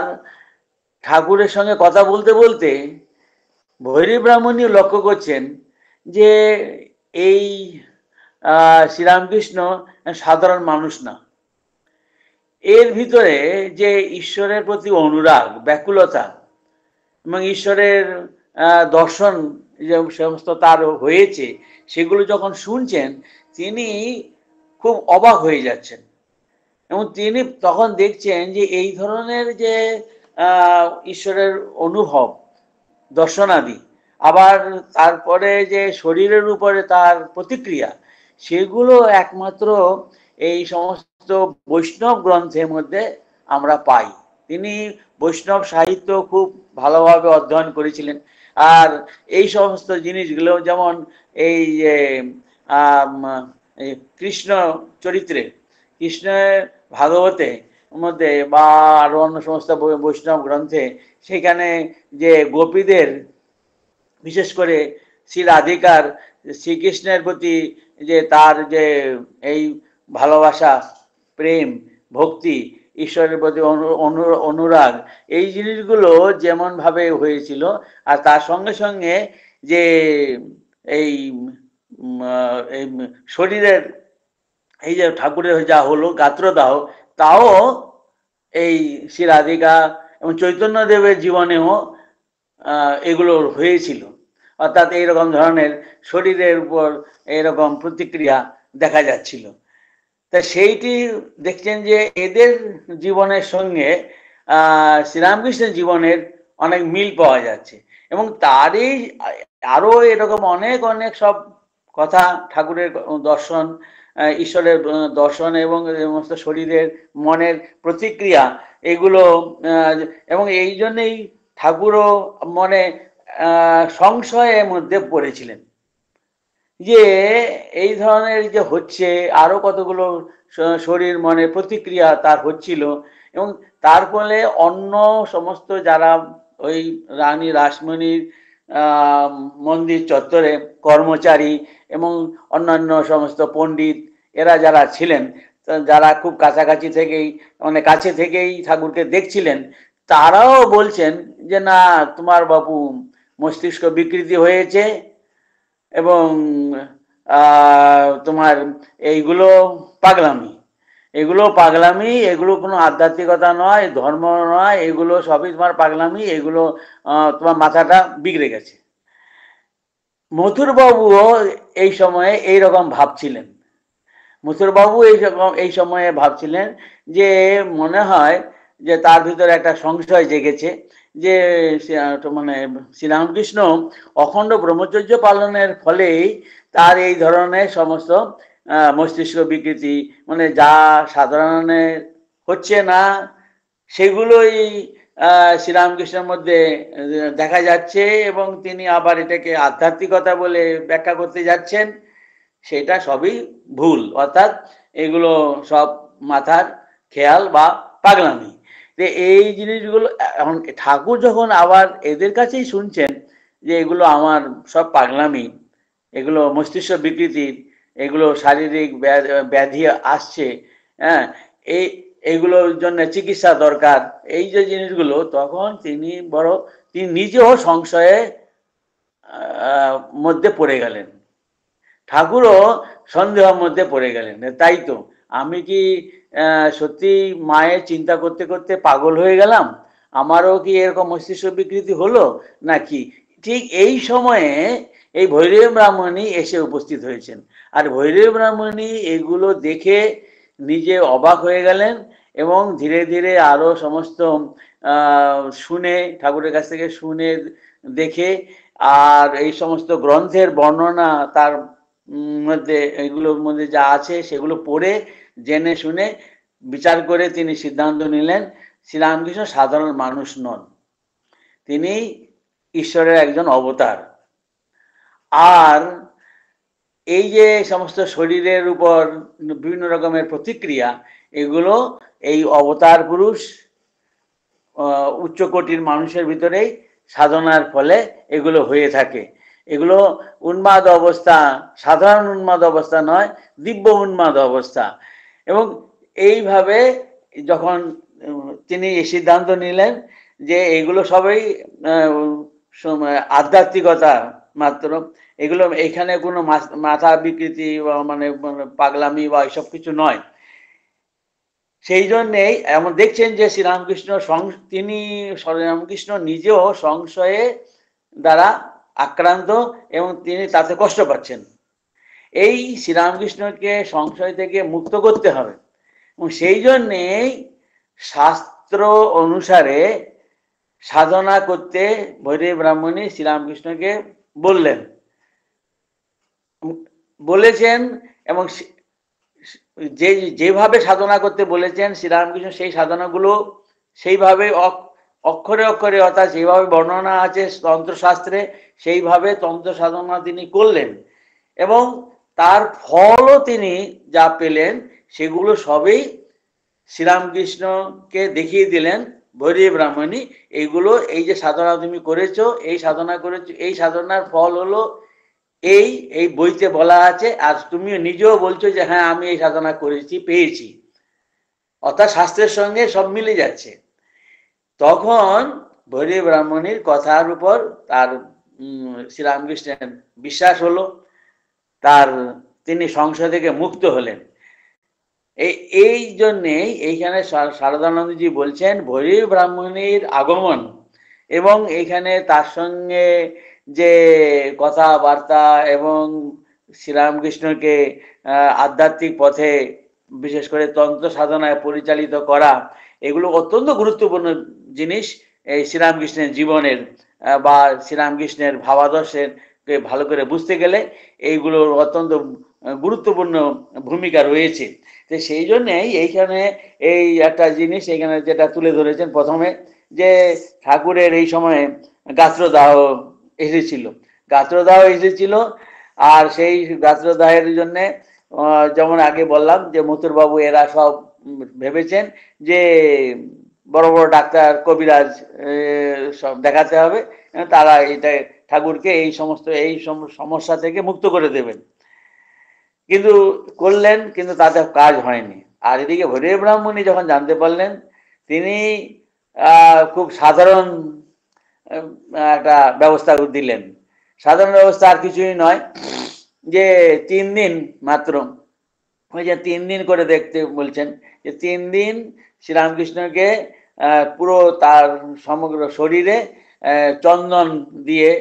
ঠাকুরের সঙ্গে কথা বলতে বলতে ভৈরী ব্রাহ্মণী লক্ষ্য করছেন যে এই শ্রীরামকৃষ্ণ সাধারণ মানুষ না, এর ভিতরে যে ঈশ্বরের প্রতি অনুরাগ, ব্যাকুলতা এবং ঈশ্বরের দর্শন যে সমস্ত তার হয়েছে, সেগুলো যখন শুনছেন তিনি খুব অবাক হয়ে যাচ্ছেন। এবং তিনি তখন দেখছেন যে এই ধরনের যে ঈশ্বরের অনুভব, দর্শনাদি, আবার তারপরে যে শরীরের উপরে তার প্রতিক্রিয়া, সেগুলো একমাত্র এই সমস্ত বৈষ্ণব গ্রন্থের মধ্যে আমরা পাই। তিনি বৈষ্ণব সাহিত্য খুব ভালোভাবে অধ্যয়ন করেছিলেন। আর এই সমস্ত জিনিসগুলো যেমন এই যে কৃষ্ণ চরিত্রে, কৃষ্ণের ভাগবতে মধ্যে বা আরো অন্য সমস্ত বৈষ্ণব গ্রন্থে, সেখানে যে গোপীদের, বিশেষ করে শ্রী রাধিকার শ্রীকৃষ্ণের প্রতি যে তার যে এই ভালোবাসা, প্রেম, ভক্তি, ঈশ্বরের প্রতি অনুরাগ, এই জিনিসগুলো যেমন ভাবে হয়েছিল, আর তার সঙ্গে সঙ্গে যে এই শরীরের এই যে ঠাকুরের যা হলো গাত্রদাহ, তাও এই শ্রী রাধিকা এবং চৈতন্যদেবের জীবনেও এগুলো হয়েছিল। অর্থাৎ এইরকম ধরনের শরীরের উপর এইরকম প্রতিক্রিয়া দেখা যাচ্ছিল। তা সেইটি দেখছেন যে এদের জীবনের সঙ্গে শ্রীরামকৃষ্ণের জীবনের অনেক মিল পাওয়া যাচ্ছে। এবং তারই আরো এরকম অনেক অনেক সব কথা, ঠাকুরের দর্শন, ঈশ্বরের দর্শন এবং সমস্ত শরীরের মনের প্রতিক্রিয়া, এগুলো এবং এই জন্যেই ঠাকুরও মনে সংশয়ের মধ্যে পড়েছিলেন যে এই ধরনের যে হচ্ছে, আরো কতগুলো শরীর মনের প্রতিক্রিয়া তার হচ্ছিল। এবং তার ফলে অন্য সমস্ত যারা ওই রানী রাসমণির মন্দির চত্বরে কর্মচারী এবং অন্যান্য সমস্ত পণ্ডিত, এরা যারা ছিলেন, যারা খুব কাছাকাছি থেকেই, মানে কাছে থেকেই ঠাকুরকে দেখছিলেন, তারাও বলছেন যে না, তোমার বাবু মস্তিষ্ক বিকৃতি হয়েছে এবং তোমার এইগুলো পাগলামি, এগুলো কোনো আধ্যাত্মিকতা নয়, ধর্ম নয়, এগুলো সবই তোমার পাগলামি, এগুলো তোমার মাথাটা বিগড়ে গেছে। মথুরবাবুও এই সময়ে এইরকম ভাবছিলেন। মথুরবাবু এই সময়ে ভাবছিলেন যে মনে হয় যে তার ভিতরে একটা সংশয় জেগেছে যে মানে শ্রীরামকৃষ্ণ অখণ্ড ব্রহ্মচর্য পালনের ফলেই তার এই ধরনের সমস্ত মস্তিষ্ক বিকৃতি, মানে যা সাধারণে হচ্ছে না সেগুলোই শ্রীরামকৃষ্ণের মধ্যে দেখা যাচ্ছে, এবং তিনি আবার এটাকে আধ্যাত্মিকতা বলে ব্যাখ্যা করতে যাচ্ছেন। সেটা সবই ভুল, অর্থাৎ এগুলো সব মাথার খেয়াল বা পাগলামি। এই জিনিসগুলো এখন ঠাকুর যখন আবার এদের কাছেই শুনছেন যে এগুলো আমার সব পাগলামি, এগুলো মস্তিষ্ক বিকৃতির, এগুলো শারীরিক ব্যাধি আসছে, হ্যাঁ, এইগুলোর জন্য চিকিৎসা দরকার, এই যে জিনিসগুলো, তখন তিনি নিজেও সংশয়ে মধ্যে পড়ে গেলেন। ঠাকুরও সন্দেহের মধ্যে পড়ে গেলেন, তাই তো আমি কি সত্যি মায়ের চিন্তা করতে করতে পাগল হয়ে গেলাম, আমারও কি এরকম মস্তিষ্ক বিকৃতি হলো নাকি? ঠিক এই সময়ে এই ভৈরব ব্রাহ্মণী এসে উপস্থিত হয়েছেন। আর ভৈরব ব্রাহ্মণী এগুলো দেখে নিজে অবাক হয়ে গেলেন এবং ধীরে ধীরে আরো সমস্ত শুনে, ঠাকুরের কাছ থেকে শুনে দেখে, আর এই সমস্ত গ্রন্থের বর্ণনা তার মধ্যে, এগুলোর মধ্যে যা আছে সেগুলো পড়ে জেনে শুনে বিচার করে তিনি সিদ্ধান্ত নিলেন শ্রীরামকৃষ্ণ সাধারণ মানুষ নন, তিনি ঈশ্বরের একজন অবতার। আর এই যে সমস্ত শরীরের উপর বিভিন্ন রকমের প্রতিক্রিয়া, এগুলো এই অবতার পুরুষ উচ্চকোটির মানুষের ভিতরেই সাধনার ফলে এগুলো হয়ে থাকে। এগুলো উন্মাদ অবস্থা, সাধারণ উন্মাদ অবস্থা নয়, দিব্য উন্মাদ অবস্থা। এবং এইভাবে যখন তিনি এই সিদ্ধান্ত নিলেন যে এগুলো সবই আধ্যাত্মিকতা মাত্র, এগুলো এখানে কোনো মাথা বিকৃতি বা মানে পাগলামি বা এসব কিছু নয়। সেই জন্যেই এমন দেখছেন যে শ্রীরামকৃষ্ণ তিনি শ্রীরামকৃষ্ণ নিজেও সংশয়ে দ্বারা আক্রান্ত এবং তিনি তাতে কষ্ট পাচ্ছেন। এই শ্রীরামকৃষ্ণকে সংশয় থেকে মুক্ত করতে হবে এবং সেই জন্যেই শাস্ত্র অনুসারে সাধনা করতে ভৈরব ব্রাহ্মণী শ্রীরামকৃষ্ণকে বলেছেন এবং যেভাবে সাধনা করতে বলেছেন শ্রীরামকৃষ্ণ সেই সাধনাগুলো সেইভাবে অক্ষরে অক্ষরে, অর্থাৎ যেভাবে বর্ণনা আছে তন্ত্রশাস্ত্রে সেইভাবে তন্ত্র সাধনা তিনি করলেন এবং তার ফলও তিনি যা পেলেন সেগুলো সবই শ্রীরামকৃষ্ণকে দেখিয়ে দিলেন ভৈরব ব্রাহ্মণী। এইগুলো, এই যে সাধনা তুমি করেছো, এই সাধনা করেছো, এই সাধনার ফল হলো এই এই বইতে বলা আছে, আর তুমি নিজেও বলছো যে হ্যাঁ আমি এই সাধনা করেছি, পেয়েছি, অর্থাৎ শাস্ত্রের সঙ্গে সব মিলে যাচ্ছে। তখন ভৈরব ব্রাহ্মণীর কথার উপর তার শ্রীরামকৃষ্ণের বিশ্বাস হলো, তিনি সংশয় থেকে মুক্ত হলেন। এই জন্যেই এইখানে শারদানন্দজি বলছেন ভৈরব ব্রাহ্মণীর আগমন এবং এইখানে তার সঙ্গে যে কথাবার্তা এবং শ্রীরামকৃষ্ণকে আধ্যাত্মিক পথে বিশেষ করে তন্ত্র সাধনায় পরিচালিত করা, এগুলো অত্যন্ত গুরুত্বপূর্ণ জিনিস এই শ্রীরামকৃষ্ণের জীবনের বা শ্রীরামকৃষ্ণের ভাবাদর্শের ভালো করে বুঝতে গেলে এইগুলোর অত্যন্ত গুরুত্বপূর্ণ ভূমিকা রয়েছে। তো সেই জন্যেই এইখানে এই একটা জিনিস এখানে যেটা তুলে ধরেছেন প্রথমে, যে ঠাকুরের এই সময়ে গাত্রদাহ এসেছিল আর সেই গাত্রদাহের জন্যে যেমন আগে বললাম যে মথুরবাবু এরা সব ভেবেছেন যে বড় বড় ডাক্তার কবিরাজ সব দেখাতে হবে, তারা এটা ঠাকুরকে এই সমস্যা থেকে মুক্ত করে দেবেন, কিন্তু করলেন, কিন্তু তাতে কাজ হয়নি। আর এদিকে ভৈরব ব্রাহ্মণী যখন জানতে পারলেন, তিনি খুব সাধারণ একটা ব্যবস্থা দিলেন। সাধারণ ব্যবস্থা আর কিছুই নয়, যে 3 দিন মাত্র, ওই যে 3 দিন করে দেখতে বলছেন, যে 3 দিন শ্রীরামকৃষ্ণকে পুরো তার সমগ্র শরীরে চন্দন দিয়ে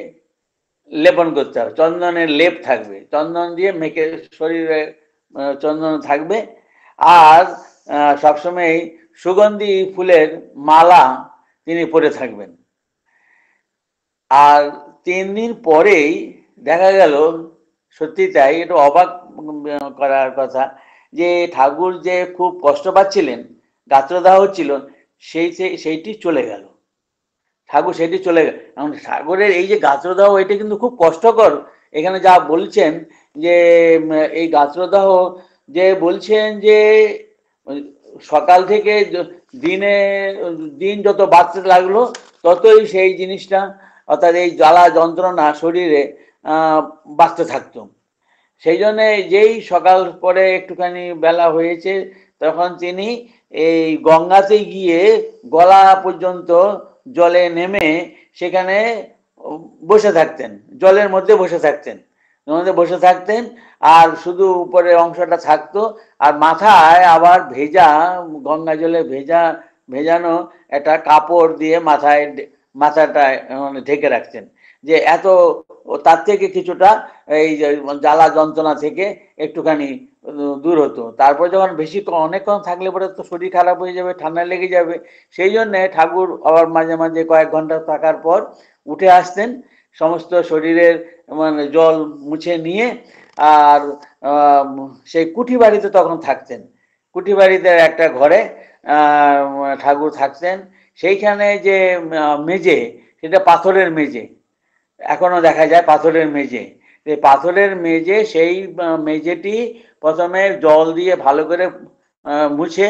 লেপন করতে হবে, চন্দনের লেপ থাকবে, চন্দন দিয়ে মেখে শরীরে চন্দন থাকবে, আর সবসময় সুগন্ধি ফুলের মালা তিনি পরে থাকবেন। আর 3 দিন পরেই দেখা গেল, সত্যি তাই, এটা অবাক করার কথা, যে ঠাকুর যে খুব কষ্ট পাচ্ছিলেন, গাত্রদাহ হচ্ছিল, সেইটি চলে গেল। ঠাকুর সেটি চলে গেল। ঠাকুরের এই যে গাত্রদাহ, এটা কিন্তু খুব কষ্টকর। এখানে যা বলছেন যে এই গাত্রদাহ, যে বলছেন যে সকাল থেকে দিন যত বাড়তে লাগলো ততই সেই জিনিসটা, অর্থাৎ এই জ্বালা যন্ত্রণা শরীরে বাড়তে থাকতো। সেই জন্যে যেই সকাল পরে একটুখানি বেলা হয়েছে, তখন তিনি এই গঙ্গাতে গিয়ে গলা পর্যন্ত জলে নেমে সেখানে বসে থাকতেন, জলের মধ্যে বসে থাকতেন, আর শুধু উপরের অংশটা থাকতো, আর মাথায় আবার ভেজা, গঙ্গা জলে ভেজানো একটা কাপড় দিয়ে মাথাটা ঢেকে রাখতেন, যে এত তার থেকে কিছুটা এই যে জ্বালা যন্ত্রণা থেকে একটুখানি দূর হতো। তারপর যখন বেশি অনেকক্ষণ থাকলে পরে তো শরীর খারাপ হয়ে যাবে, ঠান্ডা লেগে যাবে। সেই জন্যে ঠাকুর আবার মাঝে মাঝে কয়েক ঘন্টা থাকার পর উঠে আসতেন, সমস্ত শরীরের মানে জল মুছে নিয়ে, আর সেই কুঠি বাড়িতে তখন থাকতেন। কুঠি বাড়িতে একটা ঘরে ঠাকুর থাকতেন। সেইখানে যে মেঝে, সেটা পাথরের মেঝে, এখনো দেখা যায় পাথরের মেঝে। পাথরের মেঝে, সেই মেঝেটি প্রথমে জল দিয়ে ভালো করে মুছে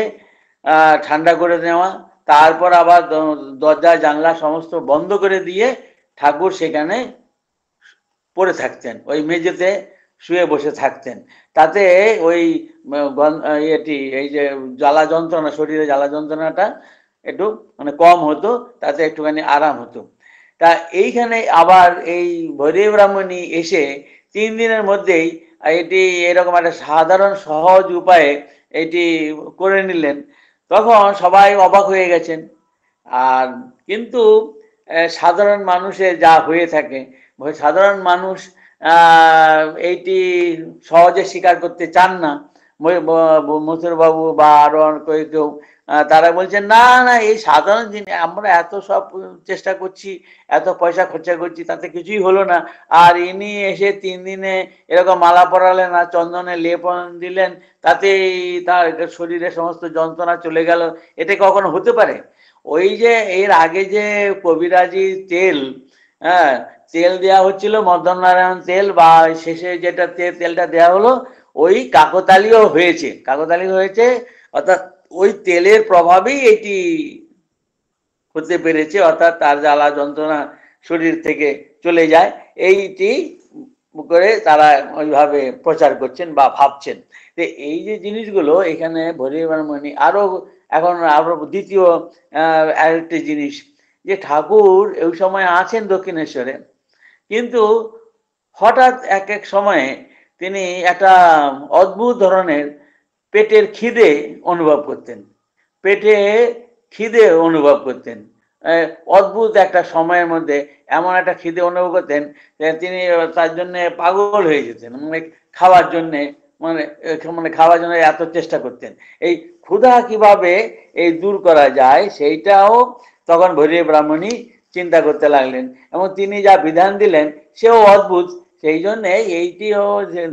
ঠান্ডা করে নেওয়া, তারপর আবার দরজা জানলা সমস্ত বন্ধ করে দিয়ে ঠাকুর সেখানে পড়ে থাকতেন, ওই মেঝেতে শুয়ে বসে থাকতেন। তাতে ওই ইয়েটি, এই যে জ্বালা যন্ত্রণা, শরীরে জ্বালা যন্ত্রণাটা একটু মানে কম হতো, তাতে একটুখানি আরাম হতো। তা এইখানে আবার এই ভৈরব ব্রাহ্মণী এসে 3 দিনের মধ্যেই এটি এরকম একটা সাধারণ সহজ উপায়ে এটি করে নিলেন। তখন সবাই অবাক হয়ে গেছেন। আর কিন্তু সাধারণ মানুষের যা হয়ে থাকে, সাধারণ মানুষ এইটি সহজে স্বীকার করতে চান না। মথুরবাবু বা আরো কেউ তারা বলছেন, না না, এই সাধারণ জিনিস, আমরা এত সব চেষ্টা করছি, এত পয়সা খরচা করছি, তাতে কিছুই হলো না। আর ইনি এসে 3 দিনে এরকম মালা পরালেন আর চন্দনে লেপন দিলেন, তাতে তার শরীরে সমস্ত যন্ত্রণা চলে গেল, এটা কখনো হতে পারে? ওই যে এর আগে যে কবিরাজি তেল, হ্যাঁ, তেল দেওয়া হচ্ছিল, মদননারায়ণ তেল, বা শেষে যেটা তেলটা দেওয়া হলো, ওই কাকতালীয় হয়েছে, কাকতালীয় হয়েছে, অর্থাৎ ওই তেলের প্রভাবেই এটি হতে পেরেছে, অর্থাৎ তার জ্বালা যন্ত্রণা শরীর থেকে চলে যায়, এইটি করে তারা ওইভাবে প্রচার করছেন বা ভাবছেন। তো এই যে জিনিসগুলো এখানে ভৈরব ব্রাহ্মণী আরো, এখন আরো দ্বিতীয় আরেকটি জিনিস, যে ঠাকুর ওই সময় আছেন দক্ষিণেশ্বরে, কিন্তু হঠাৎ এক এক সময়ে তিনি একটা অদ্ভুত ধরনের পেটের খিদে অনুভব করতেন, পেটে খিদে অনুভব করতেন। অদ্ভুত একটা সময়ের মধ্যে এমন একটা খিদে অনুভব করতেন যে তিনি তার জন্য পাগল হয়ে যেতেন, মানে খাওয়ার জন্যে, মানে মানে খাওয়ার জন্য এত চেষ্টা করতেন। এই ক্ষুধা কিভাবে এই দূর করা যায়, সেইটাও তখন ভৈরব ব্রাহ্মণী চিন্তা করতে লাগলেন, এবং তিনি যা বিধান দিলেন সেও অদ্ভুত। সেই জন্যে এইটিও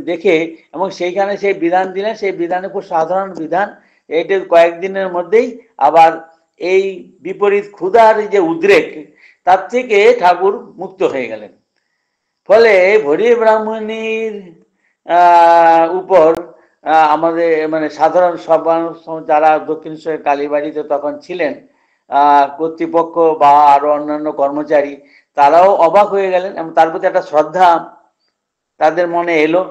দেখে, এবং সেইখানে সেই বিধান দিলেন, সেই বিধানে খুব সাধারণ বিধান, এইটি কয়েকদিনের মধ্যেই আবার এই বিপরীত ক্ষুধার যে উদ্রেক, তার থেকে ঠাকুর মুক্ত হয়ে গেলেন। ফলে ভৈরব ব্রাহ্মণীর উপর আমাদের মানে সাধারণ সব যারা দক্ষিণেশ্বরের কালীবাড়িতে তখন ছিলেন, কর্তৃপক্ষ বা আরো অন্যান্য কর্মচারী, তারাও অবাক হয়ে গেলেন, এবং তার প্রতি একটা শ্রদ্ধা তাদের মনে এলো।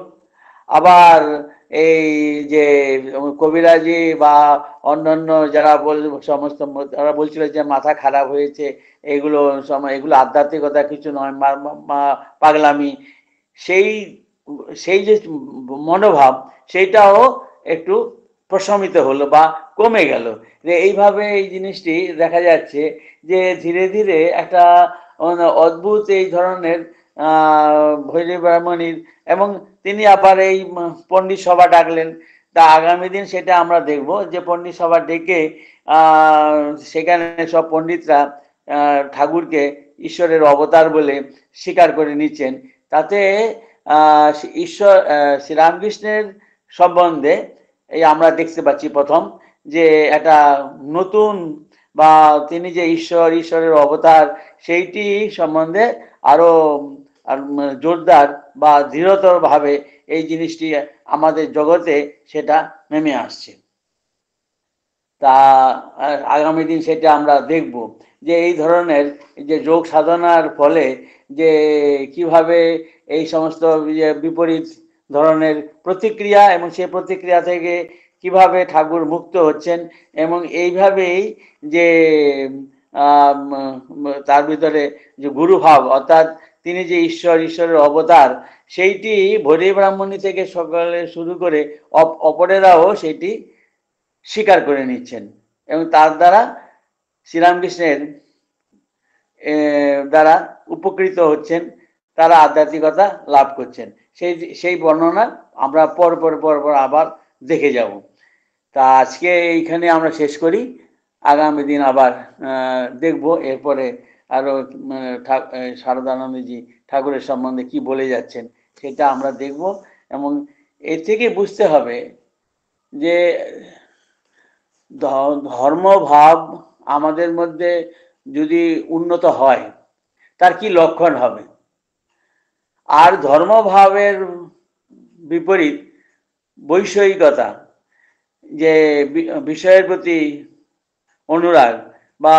আবার এই যে কবিরাজি বা অন্যান্য যারা সমস্ত তারা বলছিল যে মাথা খারাপ হয়েছে, এগুলো সময়, এগুলো আধ্যাত্মিকতা কিছু নয়, পাগলামি, সেই সেই যে মনোভাব, সেইটাও একটু প্রশমিত হলো বা কমে গেল। এইভাবে এই জিনিসটি দেখা যাচ্ছে যে ধীরে ধীরে একটা অদ্ভুত এই ধরনের ভৈরব ব্রাহ্মণীর, এবং তিনি আবার এই পণ্ডিত সভা ডাকলেন। তা আগামী দিন সেটা আমরা দেখব, যে পণ্ডিত সভা ডেকে সেখানে সব পণ্ডিতরা ঠাকুরকে ঈশ্বরের অবতার বলে স্বীকার করে নিচ্ছেন। তাতে ঈশ্বর শ্রীরামকৃষ্ণের সম্বন্ধে এই আমরা দেখতে পাচ্ছি প্রথম, যে একটা নতুন, বা তিনি যে ঈশ্বরের অবতার, সেইটি সম্বন্ধে আরো জোরদার বা দৃঢ়তর ভাবে এই জিনিসটি আমাদের জগতে সেটা নেমে আসছে। তা আগামী দিন সেটা আমরা দেখব, যে এই ধরনের যে যোগ সাধনার ফলে যে কিভাবে এই সমস্ত বিপরীত ধরনের প্রতিক্রিয়া, এবং সেই প্রতিক্রিয়া থেকে কিভাবে ঠাকুর মুক্ত হচ্ছেন, এবং এইভাবেই যে তার ভিতরে যে গুরুভাব, অর্থাৎ তিনি যে ঈশ্বরের অবতার, সেইটি ভৈরব ব্রাহ্মণী থেকে সকলে শুরু করে অপরেরাও সেইটি স্বীকার করে নিচ্ছেন, এবং তার দ্বারা শ্রীরামকৃষ্ণের দ্বারা উপকৃত হচ্ছেন। তারা আধ্যাত্মিকতা লাভ করছেন। সেই বর্ণনা আমরা পর আবার দেখে যাব। তা আজকে এইখানে আমরা শেষ করি, আগামী দিন আবার দেখব এরপরে আরো শারদানন্দজি ঠাকুরের সম্বন্ধে কি বলে যাচ্ছেন সেটা আমরা দেখব। এবং এর থেকে বুঝতে হবে যে ধর্মভাব আমাদের মধ্যে যদি উন্নত হয় তার কি লক্ষণ হবে, আর ধর্মভাবের বিপরীত বৈষয়িকতা, যে বিষয়ের প্রতি অনুরাগ বা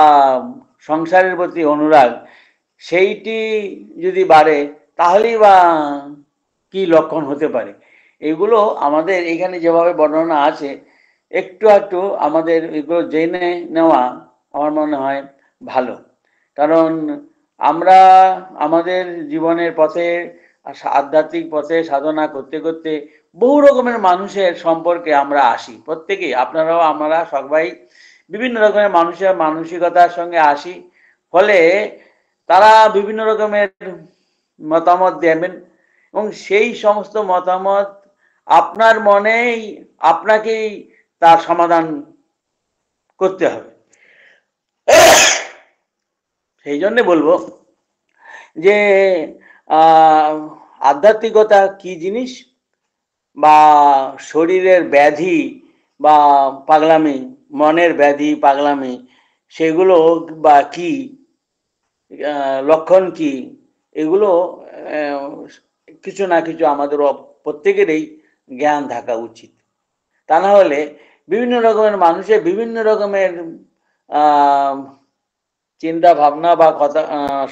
সংসারের প্রতি অনুরাগ, সেইটি যদি বাড়ে তাহলেই বা কি লক্ষণ হতে পারে। এগুলো আমাদের এখানে যেভাবে বর্ণনা আছে একটু একটু আমাদের এগুলো জেনে নেওয়া আমার মনে হয় ভালো। কারণ আমরা আমাদের জীবনের পথে আধ্যাত্মিক পথে সাধনা করতে করতে বহু রকমের মানুষের সম্পর্কে আমরা আসি, প্রত্যেকেই, আপনারাও আমরা সবাই বিভিন্ন রকমের মানুষের মানসিকতার সঙ্গে আসি। ফলে তারা বিভিন্ন রকমের মতামত দেবেন এবং সেই সমস্ত মতামত আপনার মনেই আপনাকেই তার সমাধান করতে হবে। সেই জন্য বলবো যে আধ্যাত্মিকতা কি জিনিস, বা শরীরের ব্যাধি বা পাগলামি, মনের ব্যাধি পাগলামি, সেগুলো বা কি লক্ষণ কি, এগুলো কিছু না কিছু আমাদের প্রত্যেকেরই জ্ঞান থাকা উচিত। তা না হলে বিভিন্ন রকমের মানুষের বিভিন্ন রকমের চিন্তা ভাবনা বা কথা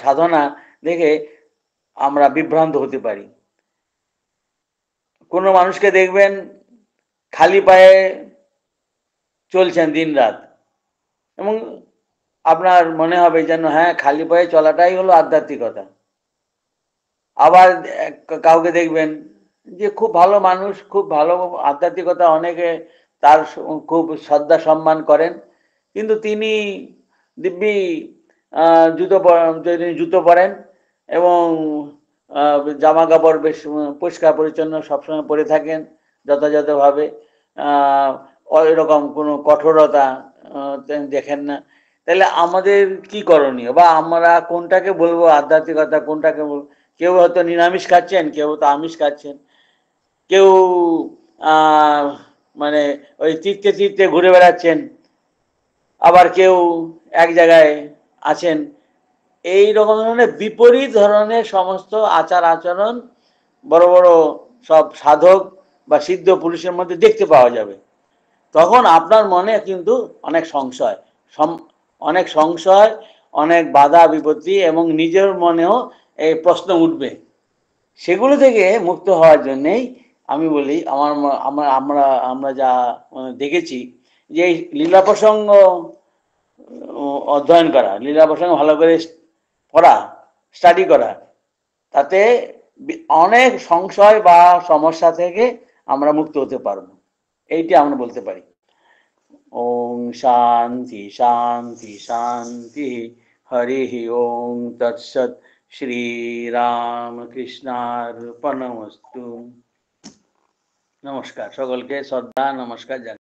সাধনা দেখে আমরা বিভ্রান্ত হতে পারি। কোনো মানুষকে দেখবেন খালি পায়ে চলছেন দিন রাত, এবং আপনার মনে হবে যেন হ্যাঁ, খালি পায়ে চলাটাই হলো আধ্যাত্মিকতা। আবার কাউকে দেখবেন যে খুব ভালো মানুষ, খুব ভালো আধ্যাত্মিকতা, অনেকে তার খুব শ্রদ্ধা সম্মান করেন, কিন্তু তিনি দিব্যি জুতো পরেন এবং জামা কাপড় বেশ পরিষ্কার পরিচ্ছন্ন সবসময় পরে থাকেন যথাযথভাবে, এরকম কোনো কঠোরতা দেখেন না। তাহলে আমাদের কি করণীয়, বা আমরা কোনটাকে বলবো আধ্যাত্মিকতা, কোনটাকে বলবো? কেউ হয়তো নিরামিষ খাচ্ছেন, কেউ তো আমিষ খাচ্ছেন, কেউ মানে ওই তীর্থে তীর্থে ঘুরে বেড়াচ্ছেন, আবার কেউ এক জায়গায় আছেন। এই রকম ধরনের বিপরীত ধরনের সমস্ত আচার আচরণ বড় বড় সব সাধক বা সিদ্ধ পুরুষের মধ্যে দেখতে পাওয়া যাবে। তখন আপনার মনে কিন্তু অনেক সংশয়, অনেক বাধা বিপত্তি এবং নিজের মনেও এই প্রশ্ন উঠবে। সেগুলো থেকে মুক্ত হওয়ার জন্যেই আমি বলি, আমরা যা দেখেছি যে লীলা প্রসঙ্গ অধ্যয়ন করা, লীলা প্রসঙ্গ ভালো করে পড়া, স্টাডি করা, তাতে অনেক সংশয় বা সমস্যা থেকে আমরা মুক্ত হতে পারবো, এইটি আমরা বলতে পারি। ওম শান্তি শান্তি শান্তি। হরি ওম তৎসৎ। শ্রীরামকৃষ্ণার্পণমস্তু। নমস্কার, সকলকে শ্রদ্ধা নমস্কার জানাই।